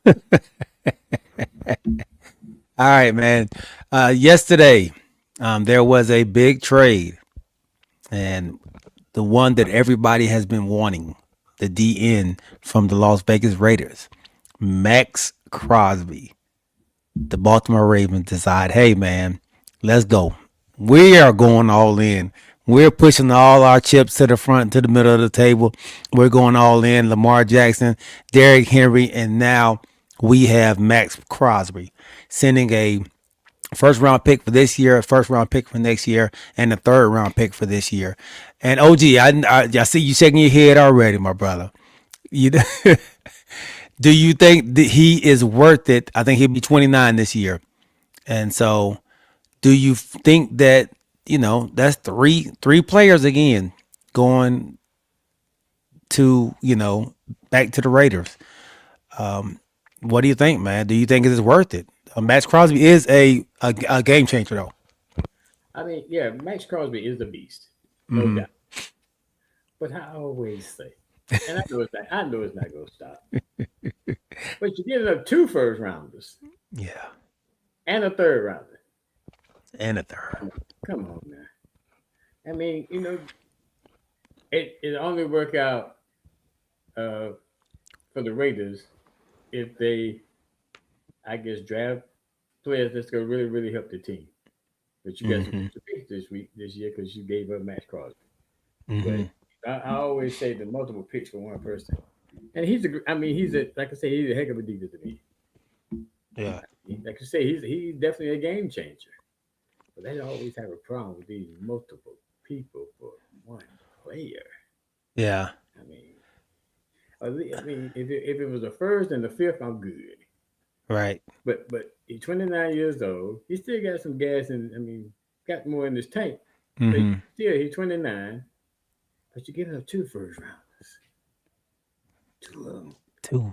All right, man. Yesterday, there was a big trade, and the one that everybody has been wanting, the DN from the Las Vegas Raiders, Max Crosby. The Baltimore Ravens decide, hey, man, let's go. We are going all in. We're pushing all our chips to the front, to the middle of the table. We're going all in. Lamar Jackson, Derrick Henry, and now we have Max Crosby, sending a first-round pick for this year, a first-round pick for next year, and a third-round pick for this year. And OG, I see you shaking your head already, my brother. Do you think that he is worth it? I think he'll be 29 this year. And so do you think that, that's three players again going to, back to the Raiders? What do you think, man? Do you think it is worth it? Max Crosby is a game changer, though. I mean, yeah, Max Crosby is the beast, no doubt. But I always say, and I know it's not going to stop. But you're giving up 2 first rounders, yeah, and a third rounder, and a third. Come on, man. I mean, it only work out for the Raiders if they, I guess, draft players that's going to really, really help the team. But you got some picks this year because you gave up Max Crosby. But I always say the multiple picks for one person And he's a like I say, he's a heck of a defensive end. Yeah. Like you say, he's definitely a game changer. But they always have a problem with these multiple people for one player. Yeah. I mean, if it was the first and the fifth, I'm good. Right. But he's 29 years old. He still got some gas, and got more in his tank. But still, he's 29. But you're giving up 2 first rounders. Too low. 2.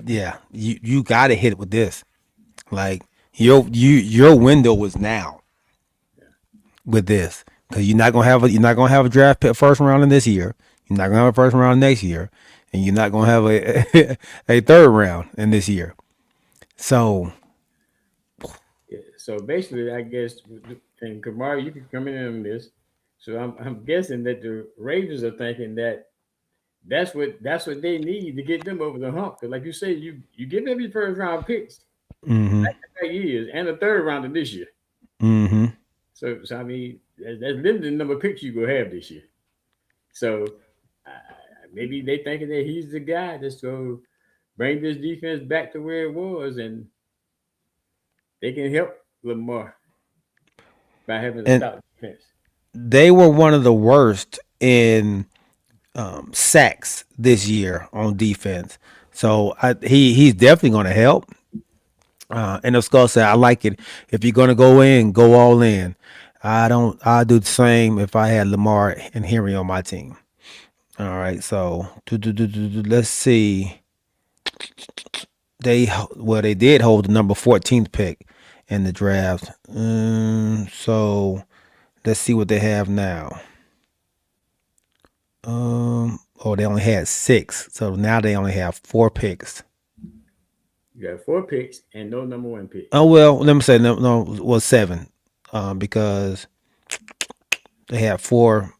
Yeah. You got to hit it with this. Like your window was now with this, because you're not gonna have a draft pick first round in this year. You're not gonna have a first round next year, and you're not gonna have a third round in this year. So Yeah, so basically, I guess, and Kamara, you can come in on this. So I'm guessing that the Ravens are thinking that that's what they need to get them over the hump. Because like you say, you give them your first round picks back years and a third round of this year. So I mean, that's limited number of picks you go have this year. So maybe they thinking that he's the guy that's going to bring this defense back to where it was, and they can help Lamar by having a stout defense. They were one of the worst in sacks this year on defense. So he's definitely going to help. And the Skull said, I like it. If you're going to go in, go all in. I'll do the same if I had Lamar and Henry on my team. All right. So let's see. They did hold the number 14th pick in the draft. So let's see what they have now. They only had 6. So now they only have 4 picks. You got 4 picks and no number 1 pick. Oh, well, let me say no, well, 7. Because they had 4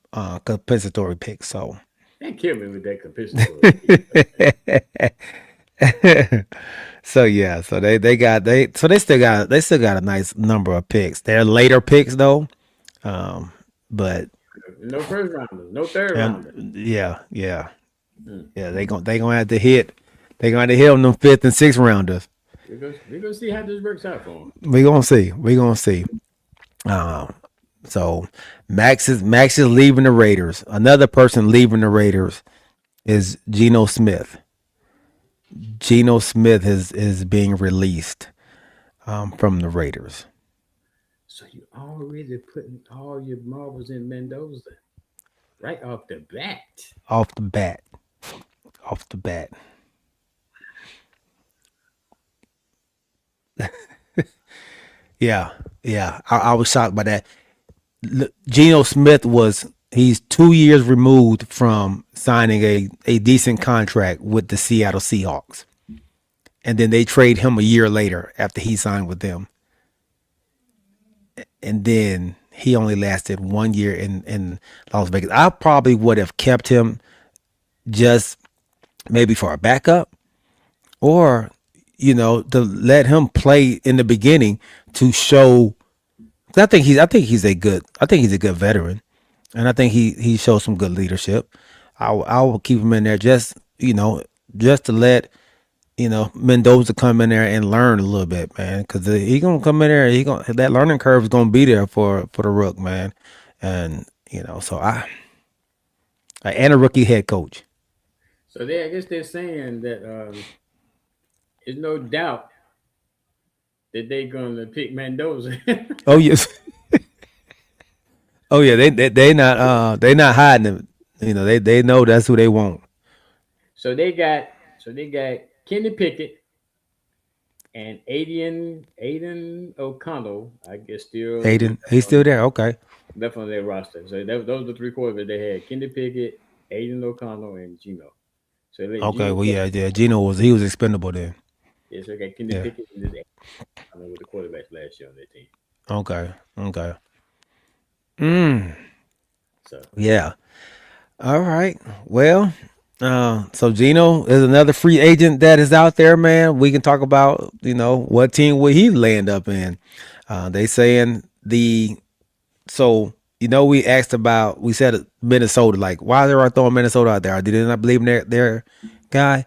compensatory picks. So That killed me with that compensatory. So yeah, so they still got a nice number of picks. They're later picks though. But no first rounders, no third rounders. Yeah. Yeah, they gonna have to hit. They're gonna have to hit on them 5th and 6th rounders. We're gonna see how this works out for them. We're gonna see. So Max is leaving the Raiders. Another person leaving the Raiders is Geno Smith. Geno Smith is being released from the Raiders. So you already putting all your marbles in Mendoza right off the bat. Off the bat. Yeah. I was shocked by that. Geno Smith he's 2 years removed from signing a decent contract with the Seattle Seahawks. And then they trade him a year later after he signed with them. And then he only lasted 1 year in Las Vegas. I probably would have kept him just maybe for a backup, or, to let him play in the beginning to show. I think he's a good veteran, and I think he shows some good leadership. I will keep him in there just to let Mendoza come in there and learn a little bit, man, because he gonna come in there. That learning curve is gonna be there for the Rook, man, and so and a rookie head coach. So I guess they're saying that there's no doubt that they're gonna pick Mendoza. Oh yes. Oh yeah, they not hiding it. They know that's who they want. So they got Kenny Pickett and Aiden O'Connell. I guess still. He's still there. Okay. Left on their roster. So those are the 3 quarterbacks they had: Kenny Pickett, Aiden O'Connell, and Geno. So okay. Well, yeah. Geno was expendable then. Yeah, so they got Kenny Pickett and this with the quarterbacks last year on their team. Okay. So yeah. All right. Well, so Geno is another free agent that is out there, man. We can talk about, what team will he land up in. They saying we asked about. We said Minnesota. Like, why they are throwing Minnesota out there? Did they not believe in their guy?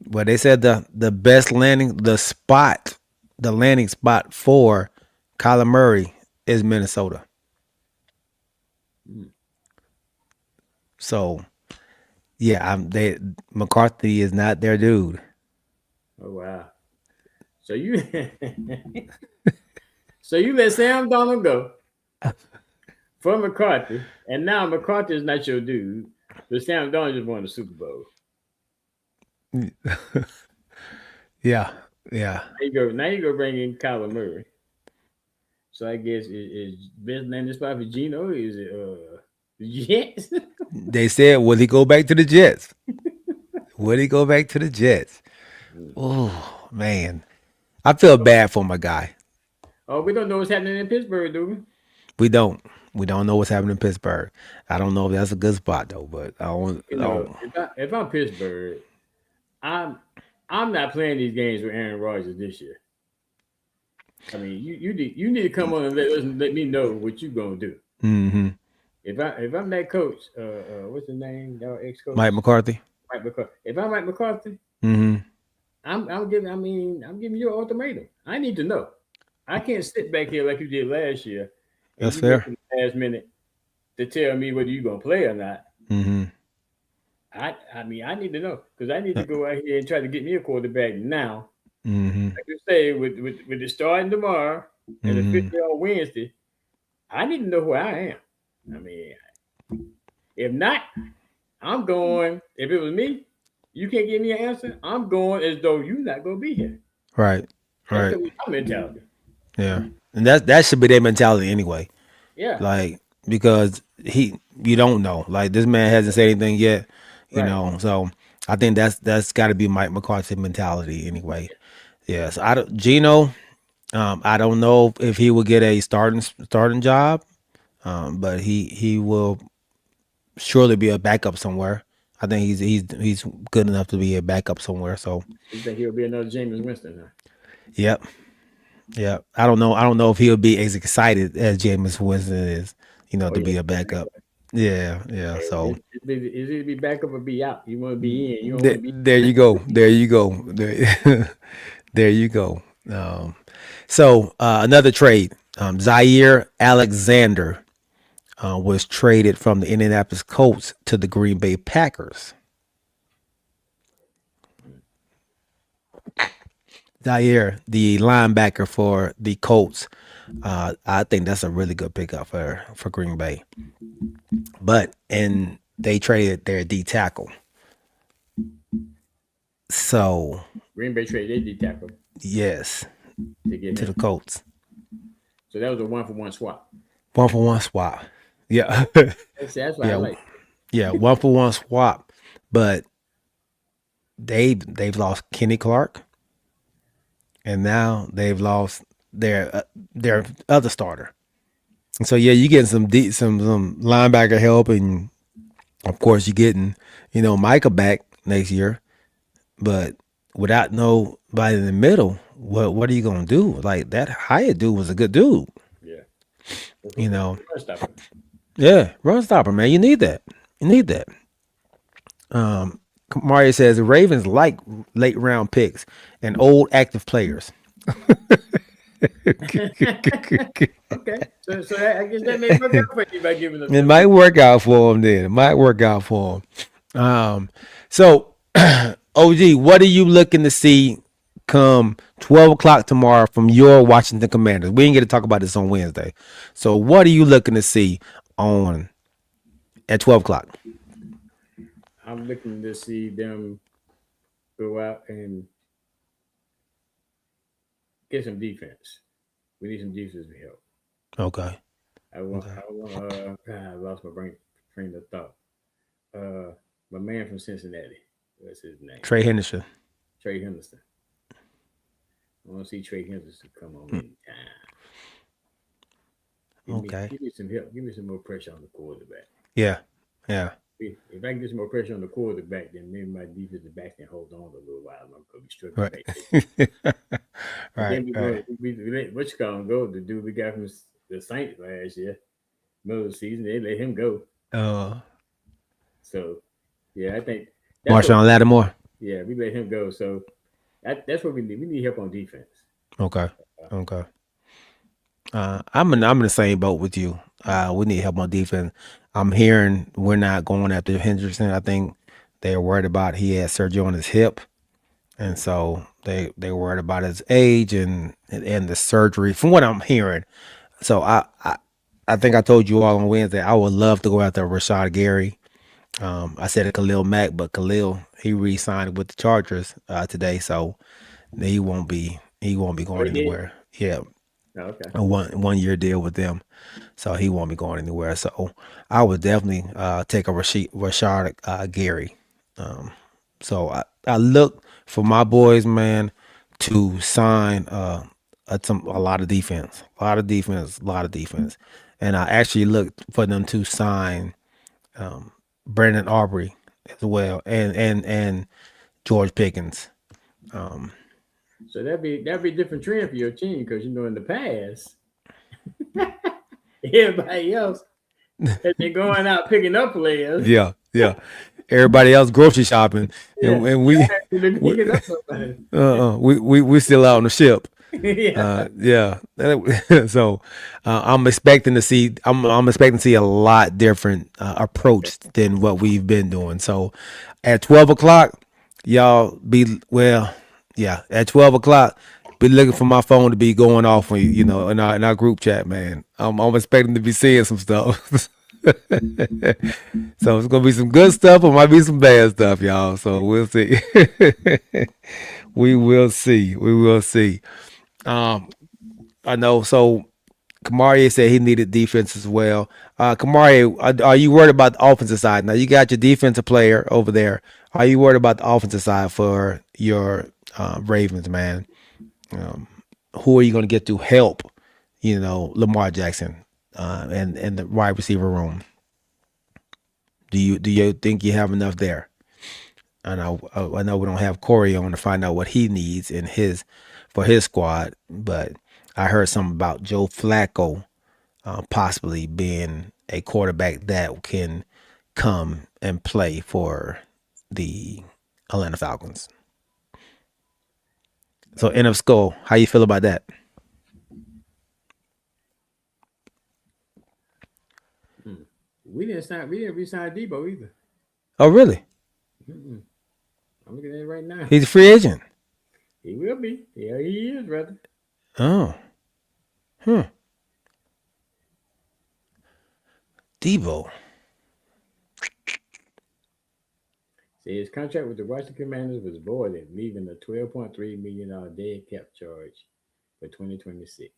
Well, they said the best landing spot for Kyler Murray is Minnesota. So, yeah, McCarthy is not their dude. Oh wow! So you let Sam Donald go for McCarthy, and now McCarthy is not your dude, but Sam Donald just won the Super Bowl. Yeah. Now you go bring in Kyler Murray. So I guess is best landing spot for Geno is it the Jets? They said, will he go back to the Jets? Oh man, I feel bad for my guy. Oh, we don't know what's happening in Pittsburgh, do we? We don't know what's happening in Pittsburgh. I don't know if that's a good spot though, but I don't. If I'm Pittsburgh, I'm not playing these games with Aaron Rodgers this year. I mean, you need to come on and let me know what you're gonna do. Mm-hmm. If I'm that coach, what's his name? Ex-coach Mike McCarthy. If I'm Mike McCarthy, mm-hmm. I'm giving you an ultimatum. I need to know. I can't sit back here like you did last year. That's fair. Last minute to tell me whether you're gonna play or not. Mm-hmm. I mean, I need to know because I need to go out here and try to get me a quarterback now. Mm-hmm. Like you say, with the starting tomorrow and the 50 on Wednesday, I need to know who I am. I mean, if not, I'm going. If it was me, you can't give me an answer. I'm going as though you're not gonna be here. Right. That's my mentality. Yeah, and that should be their mentality anyway. Yeah. Like because you don't know. Like this man hasn't said anything yet. You know, so I think that's got to be Mike McCarthy's mentality anyway. Yeah. So Geno, I don't know if he will get a starting job, but he will surely be a backup somewhere. I think he's good enough to be a backup somewhere. So You think he'll be another Jameis Winston now? Yep. Yeah. I don't know if he'll be as excited as Jameis Winston is, to be a backup. Yeah. So is it be backup or be out? You want to be in. You don't want to be. There you go. There you go. So another trade. Zaire Alexander was traded from the Indianapolis Colts to the Green Bay Packers. Zaire, the linebacker for the Colts, I think that's a really good pickup for Green Bay. And they traded their D tackle. So Green Bay traded their D tackle. Yes, to the Colts. So that was a 1-for-1 swap. 1-for-1 swap. Yeah. That's what I like. Yeah, 1-for-1 swap. But they've lost Kenny Clark. And now they've lost their other starter. And so you're getting some linebacker help, and of course you're getting Micah back next year. But without nobody in the middle, what are you gonna do? Like that Hyatt dude was a good dude. Yeah. Yeah, run stopper, man. You need that. Mario says the Ravens like late round picks and old active players. Okay. So I guess that may work out for you by giving them. It might work out for them then. So OG, what are you looking to see come 12 o'clock tomorrow from your Washington Commanders? We didn't get to talk about this on Wednesday. So what are you looking to see at 12 o'clock? I'm looking to see them go out and get some defense. We need some defense to help. Okay. I lost my train of thought. My man from Cincinnati. What's his name? Trey Henderson. I want to see Trey Henderson come on in time. Give me some help. Give me some more pressure on the quarterback. Yeah. If I can get some more pressure on the quarterback, then maybe my defensive back can hold on a little while. I'm going to be struggling. Right. What's going to go? The dude we got from the Saints last year. middle of the season. They let him go. So, yeah, I think Marshawn Lattimore. Yeah, we let him go. So that's what we need. We need help on defense. Okay. I'm in the same boat with you. We need help on defense. I'm hearing we're not going after Henderson. I think they're worried about he had surgery on his hip, and so they worried about his age and the surgery. From what I'm hearing, so I think I told you all on Wednesday I would love to go after Rashad Gary. I said Khalil Mack, but Khalil he re-signed with the Chargers today, so he won't be going anywhere. Yeah. Okay. A 1 year deal with them, so he won't be going anywhere. So I would definitely take a Rashad Gary. So I look for my boys, man, to sign a lot of defense, and I actually looked for them to sign Brandon Aubrey as well, and George Pickens. So that'd be a different trend for your team because in the past, everybody else has been going out picking up players. Yeah. Everybody else grocery shopping, and we still out on the ship. Yeah. So I'm expecting to see a lot different approach than what we've been doing. So at 12 o'clock, y'all at 12 o'clock, be looking for my phone to be going off when in our group chat, man. I'm expecting to be seeing some stuff. So it's gonna be some good stuff, or might be some bad stuff, y'all. So we'll see. We will see. I know. So Kamari said he needed defense as well. Kamari, are you worried about the offensive side? Now you got your defensive player over there. Are you worried about the offensive side for your Ravens, man? Who are you going to get to help, Lamar Jackson and the wide receiver room? Do you think you have enough there? I know we don't have Corey on to find out what he needs for his squad, but I heard something about Joe Flacco possibly being a quarterback that can come and play for the Atlanta Falcons. So, N of Skull, how you feel about that? We didn't re-sign Debo either. Oh, really? I'm looking at it right now. He's a free agent. He will be. Yeah, he is, brother. Oh. Debo. See, his contract with the Washington Commanders was voided, leaving a $12.3 million dead cap charge for 2026.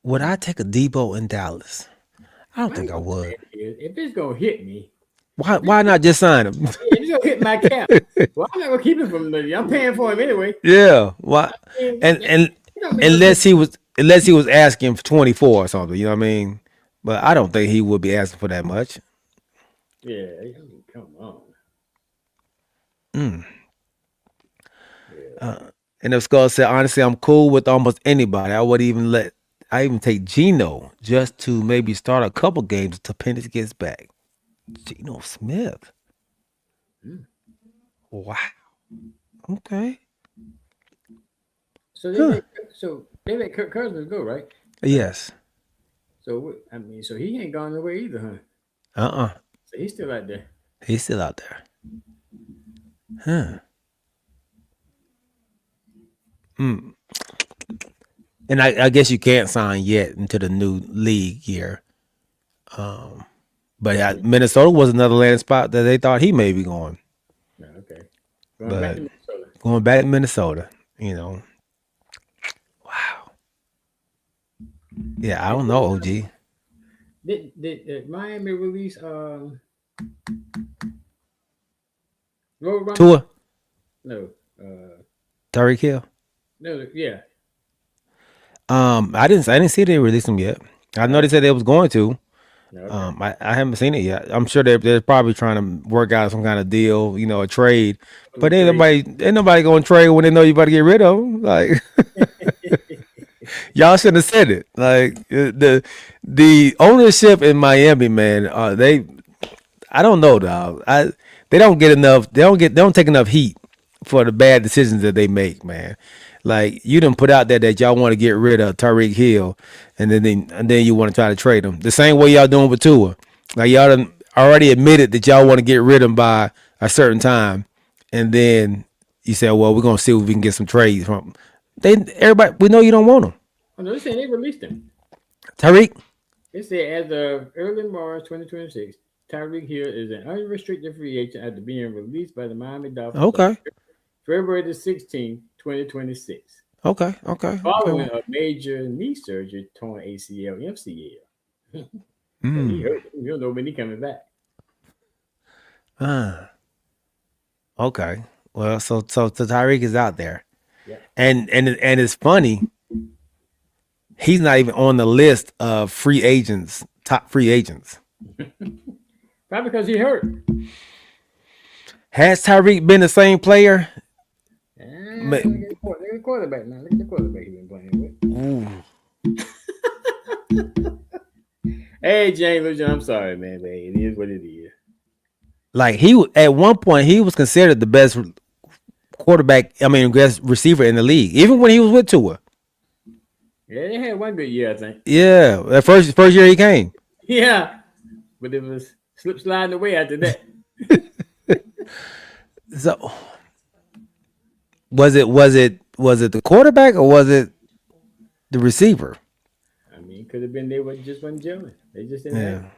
Would I take a Debo in Dallas? I don't think I would. If it's gonna hit me, why not just sign him? If it's gonna hit my cap, well, I'm not gonna keep him from the. I'm paying for him anyway. Yeah. Why? And unless he was asking for 24 or something, you know what I mean? But I don't think he would be asking for that much. Yeah, I mean, come on. And if Skull said, honestly, I'm cool with almost anybody. I even take Geno just to maybe start a couple games until Penix gets back. Geno Smith. Wow. Okay. So they let Kirk Cousins go, right? Yes. So so he ain't gone nowhere either, huh? So he's still out there. He's still out there. Huh. And I guess you can't sign yet into the new league year. But Minnesota was another landing spot that they thought he may be going. Okay. Going back to Minnesota, Wow. Yeah, I don't know, OG. Did Miami release Tua? No. Tyreek Hill? No, yeah. I didn't see they released them yet. I know they said they was going to. Okay. I haven't seen it yet. I'm sure they're probably trying to work out some kind of deal, a trade. But ain't nobody going to trade when they know you about to get rid of them. Like, Y'all shouldn't have said it. Like the ownership in Miami, man. I don't know, dog. They don't get enough. They don't take enough heat for the bad decisions that they make, man. Like you done put out there that y'all want to get rid of Tyreek Hill, and then you want to try to trade him the same way y'all doing with Tua. Like y'all done already admitted that y'all want to get rid of him by a certain time, and then you say, "Well, we're gonna see if we can get some trades from." Everybody, we know you don't want him. Oh, no, they're saying they released him. Tyreek. They said as of early March 2026, Tyreek Hill is an unrestricted free agent after being released by the Miami Dolphins. Okay. February the 16th, 2026. Okay. Following a major knee surgery, torn ACL, MCL. He hurt. You don't know when he coming back. Okay. Well, so Tyreek is out there. Yeah. And it's funny. He's not even on the list of free agents, top free agents. Probably because he hurt. Has Tyreek been the same player? Look at the quarterback now. Look at the quarterback he's been playing with. Hey, James, I'm sorry, man. It is what it is. Like at one point he was considered the best best receiver in the league, even when he was with Tua. Yeah, they had one good year, I think. Yeah, that first year he came. Yeah, but it was sliding away after that. So was it the quarterback or was it the receiver? I mean, it could have been they just wasn't gelling. They just didn't have it.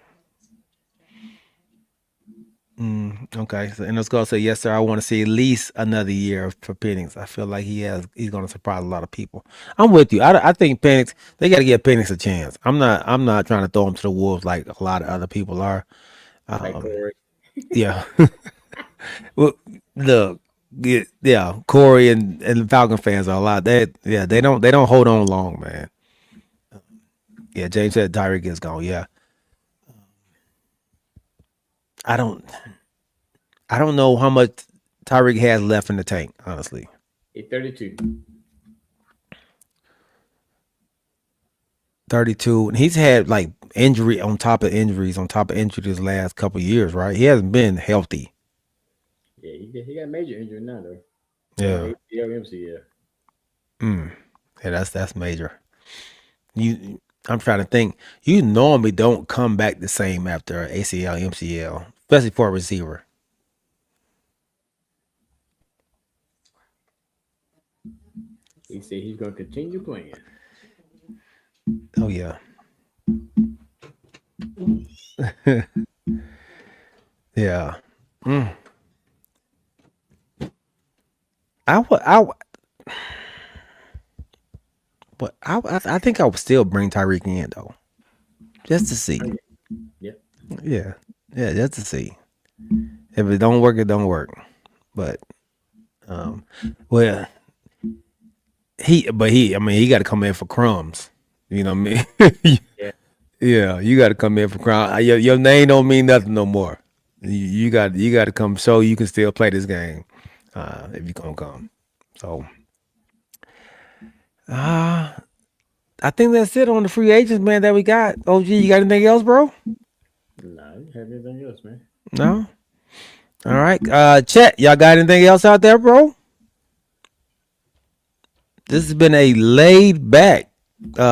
Okay, so and let's go say yes, sir. I want to see at least another year for Penix. I feel like he's going to surprise a lot of people. I'm with you. I think Penix. They got to give Penix a chance. I'm not trying to throw him to the wolves like a lot of other people are. Like Corey. Yeah. Well, look, yeah, Corey and the Falcon fans are a lot. They don't hold on long, man. Yeah, James said Tyreek is gone. Yeah. I don't know how much Tyreek has left in the tank, honestly. He's 32. 32. And he's had like injury on top of injuries this last couple of years, right? He hasn't been healthy. Yeah, he got a major injury now, though. Yeah. MCL. Yeah, that's major. I'm trying to think. You normally don't come back the same after ACL, MCL, especially for a receiver. He said he's going to continue playing. Oh yeah. Yeah. I think I would still bring Tyreek in though, just to see. Yep. Yeah, just to see. If it don't work, it don't work. But, well, he got to come in for crumbs. You know what I mean? Yeah, you got to come in for crumbs. Your name don't mean nothing no more. You got to come show you can still play this game if you gonna come. So, I think that's it on the free agents, man, that we got. OG, you got anything else, bro? No, I didn't have anything else, man. No? All right. Chet, y'all got anything else out there, bro? This has been a laid back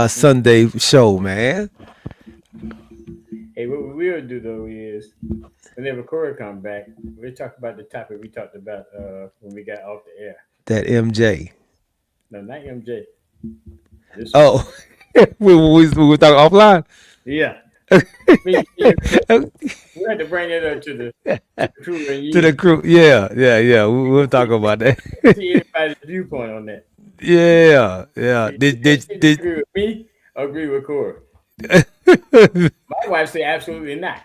Sunday show, man. Hey, what we will do though is whenever Corey comes back, we'll talk about the topic we talked about when we got off the air. That MJ. No, not MJ. Oh, we were talking offline. Yeah. We had to bring it up to the crew. To the crew. Yeah. We'll talk about that. See everybody's viewpoint on that. Yeah. Did agree with me or agree with Corey? My wife said absolutely not.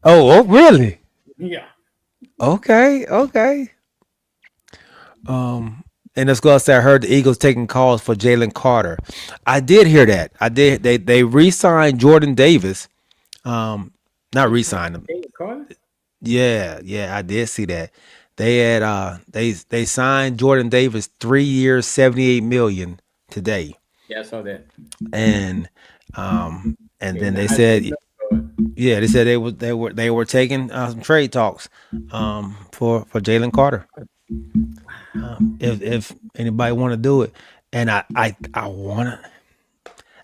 Oh, really? Yeah. Okay. And let's go outside. I heard the Eagles taking calls for Jalen Carter. I did hear that. They re-signed Jordan Davis. Not re-signed him. Jalen Carter? Yeah, I did see that. They had they signed Jordan Davis 3 years, $78 million today. Yeah, I saw that. And then they I said, didn't know. yeah, they said they were taking some trade talks for Jalen Carter. If anybody want to do it, and I want to.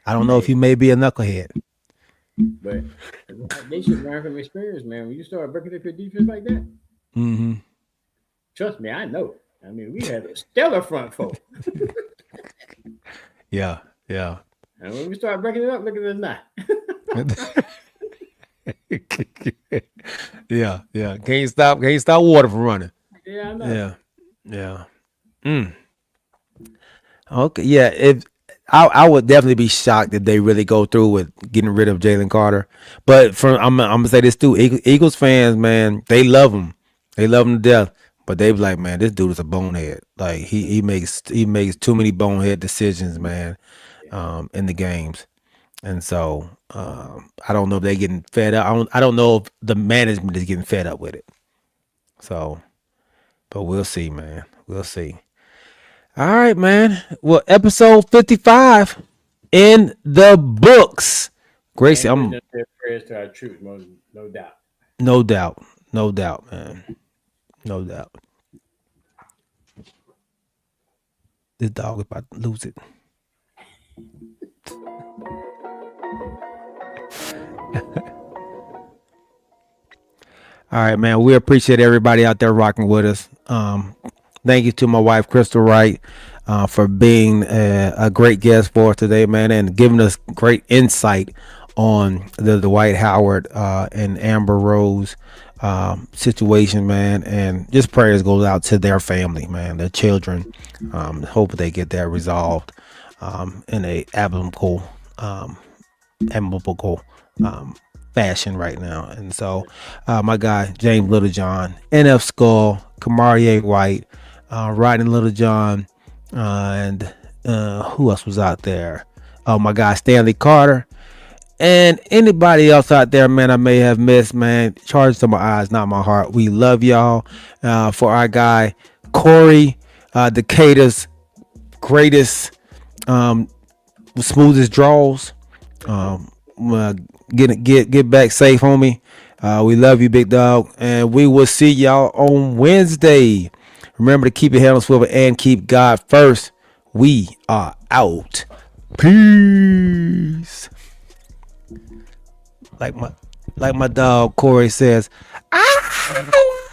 I don't know if Hey, he may be a knucklehead. but they should learn from experience, man. When you start breaking up your defense like that, Mm-hmm. trust me, I know. I mean, we had a stellar front four. Yeah, yeah. And when we start breaking it up, look at us now. yeah. Can't stop water from running. Yeah, I know. Yeah. Okay, yeah. If I would definitely be shocked if they really go through with getting rid of Jalen Carter. But I'm gonna say this too, Eagles fans, man, they love him. They love him to death. But they be like, man, this dude is a bonehead. Like he makes too many bonehead decisions, man, in the games. And so I don't know if they're getting fed up. I don't know if the management is getting fed up with it. So, but we'll see, man. We'll see. All right, man. Well, episode 55 in the books. Gracie, And I'm we just said prayers to our troops, no doubt. no doubt, man. No doubt. This dog is about to lose it. All right, man. We appreciate everybody out there rocking with us. Thank you to my wife, Crystal Wright, for being a great guest for us today, man, and giving us great insight on the Dwight Howard and Amber Rose situation, man. And just prayers goes out to their family, man, their children. Hope they get that resolved in a amicable fashion right now. And so my guy James Littlejohn, NF Skull, Kamarie White, Rodney Littlejohn, and who else was out there? Oh, my guy Stanley Carter, and anybody else out there, man, I may have missed, man. Charge to my eyes, not my heart. We love y'all. For our guy Corey, Decatur's greatest, smoothest draws. Get back safe, homie. We love you, big dog, and we will see y'all on Wednesday. Remember to keep your head on swivel and keep God first. We are out. Peace. Like my dog Corey says. Ah!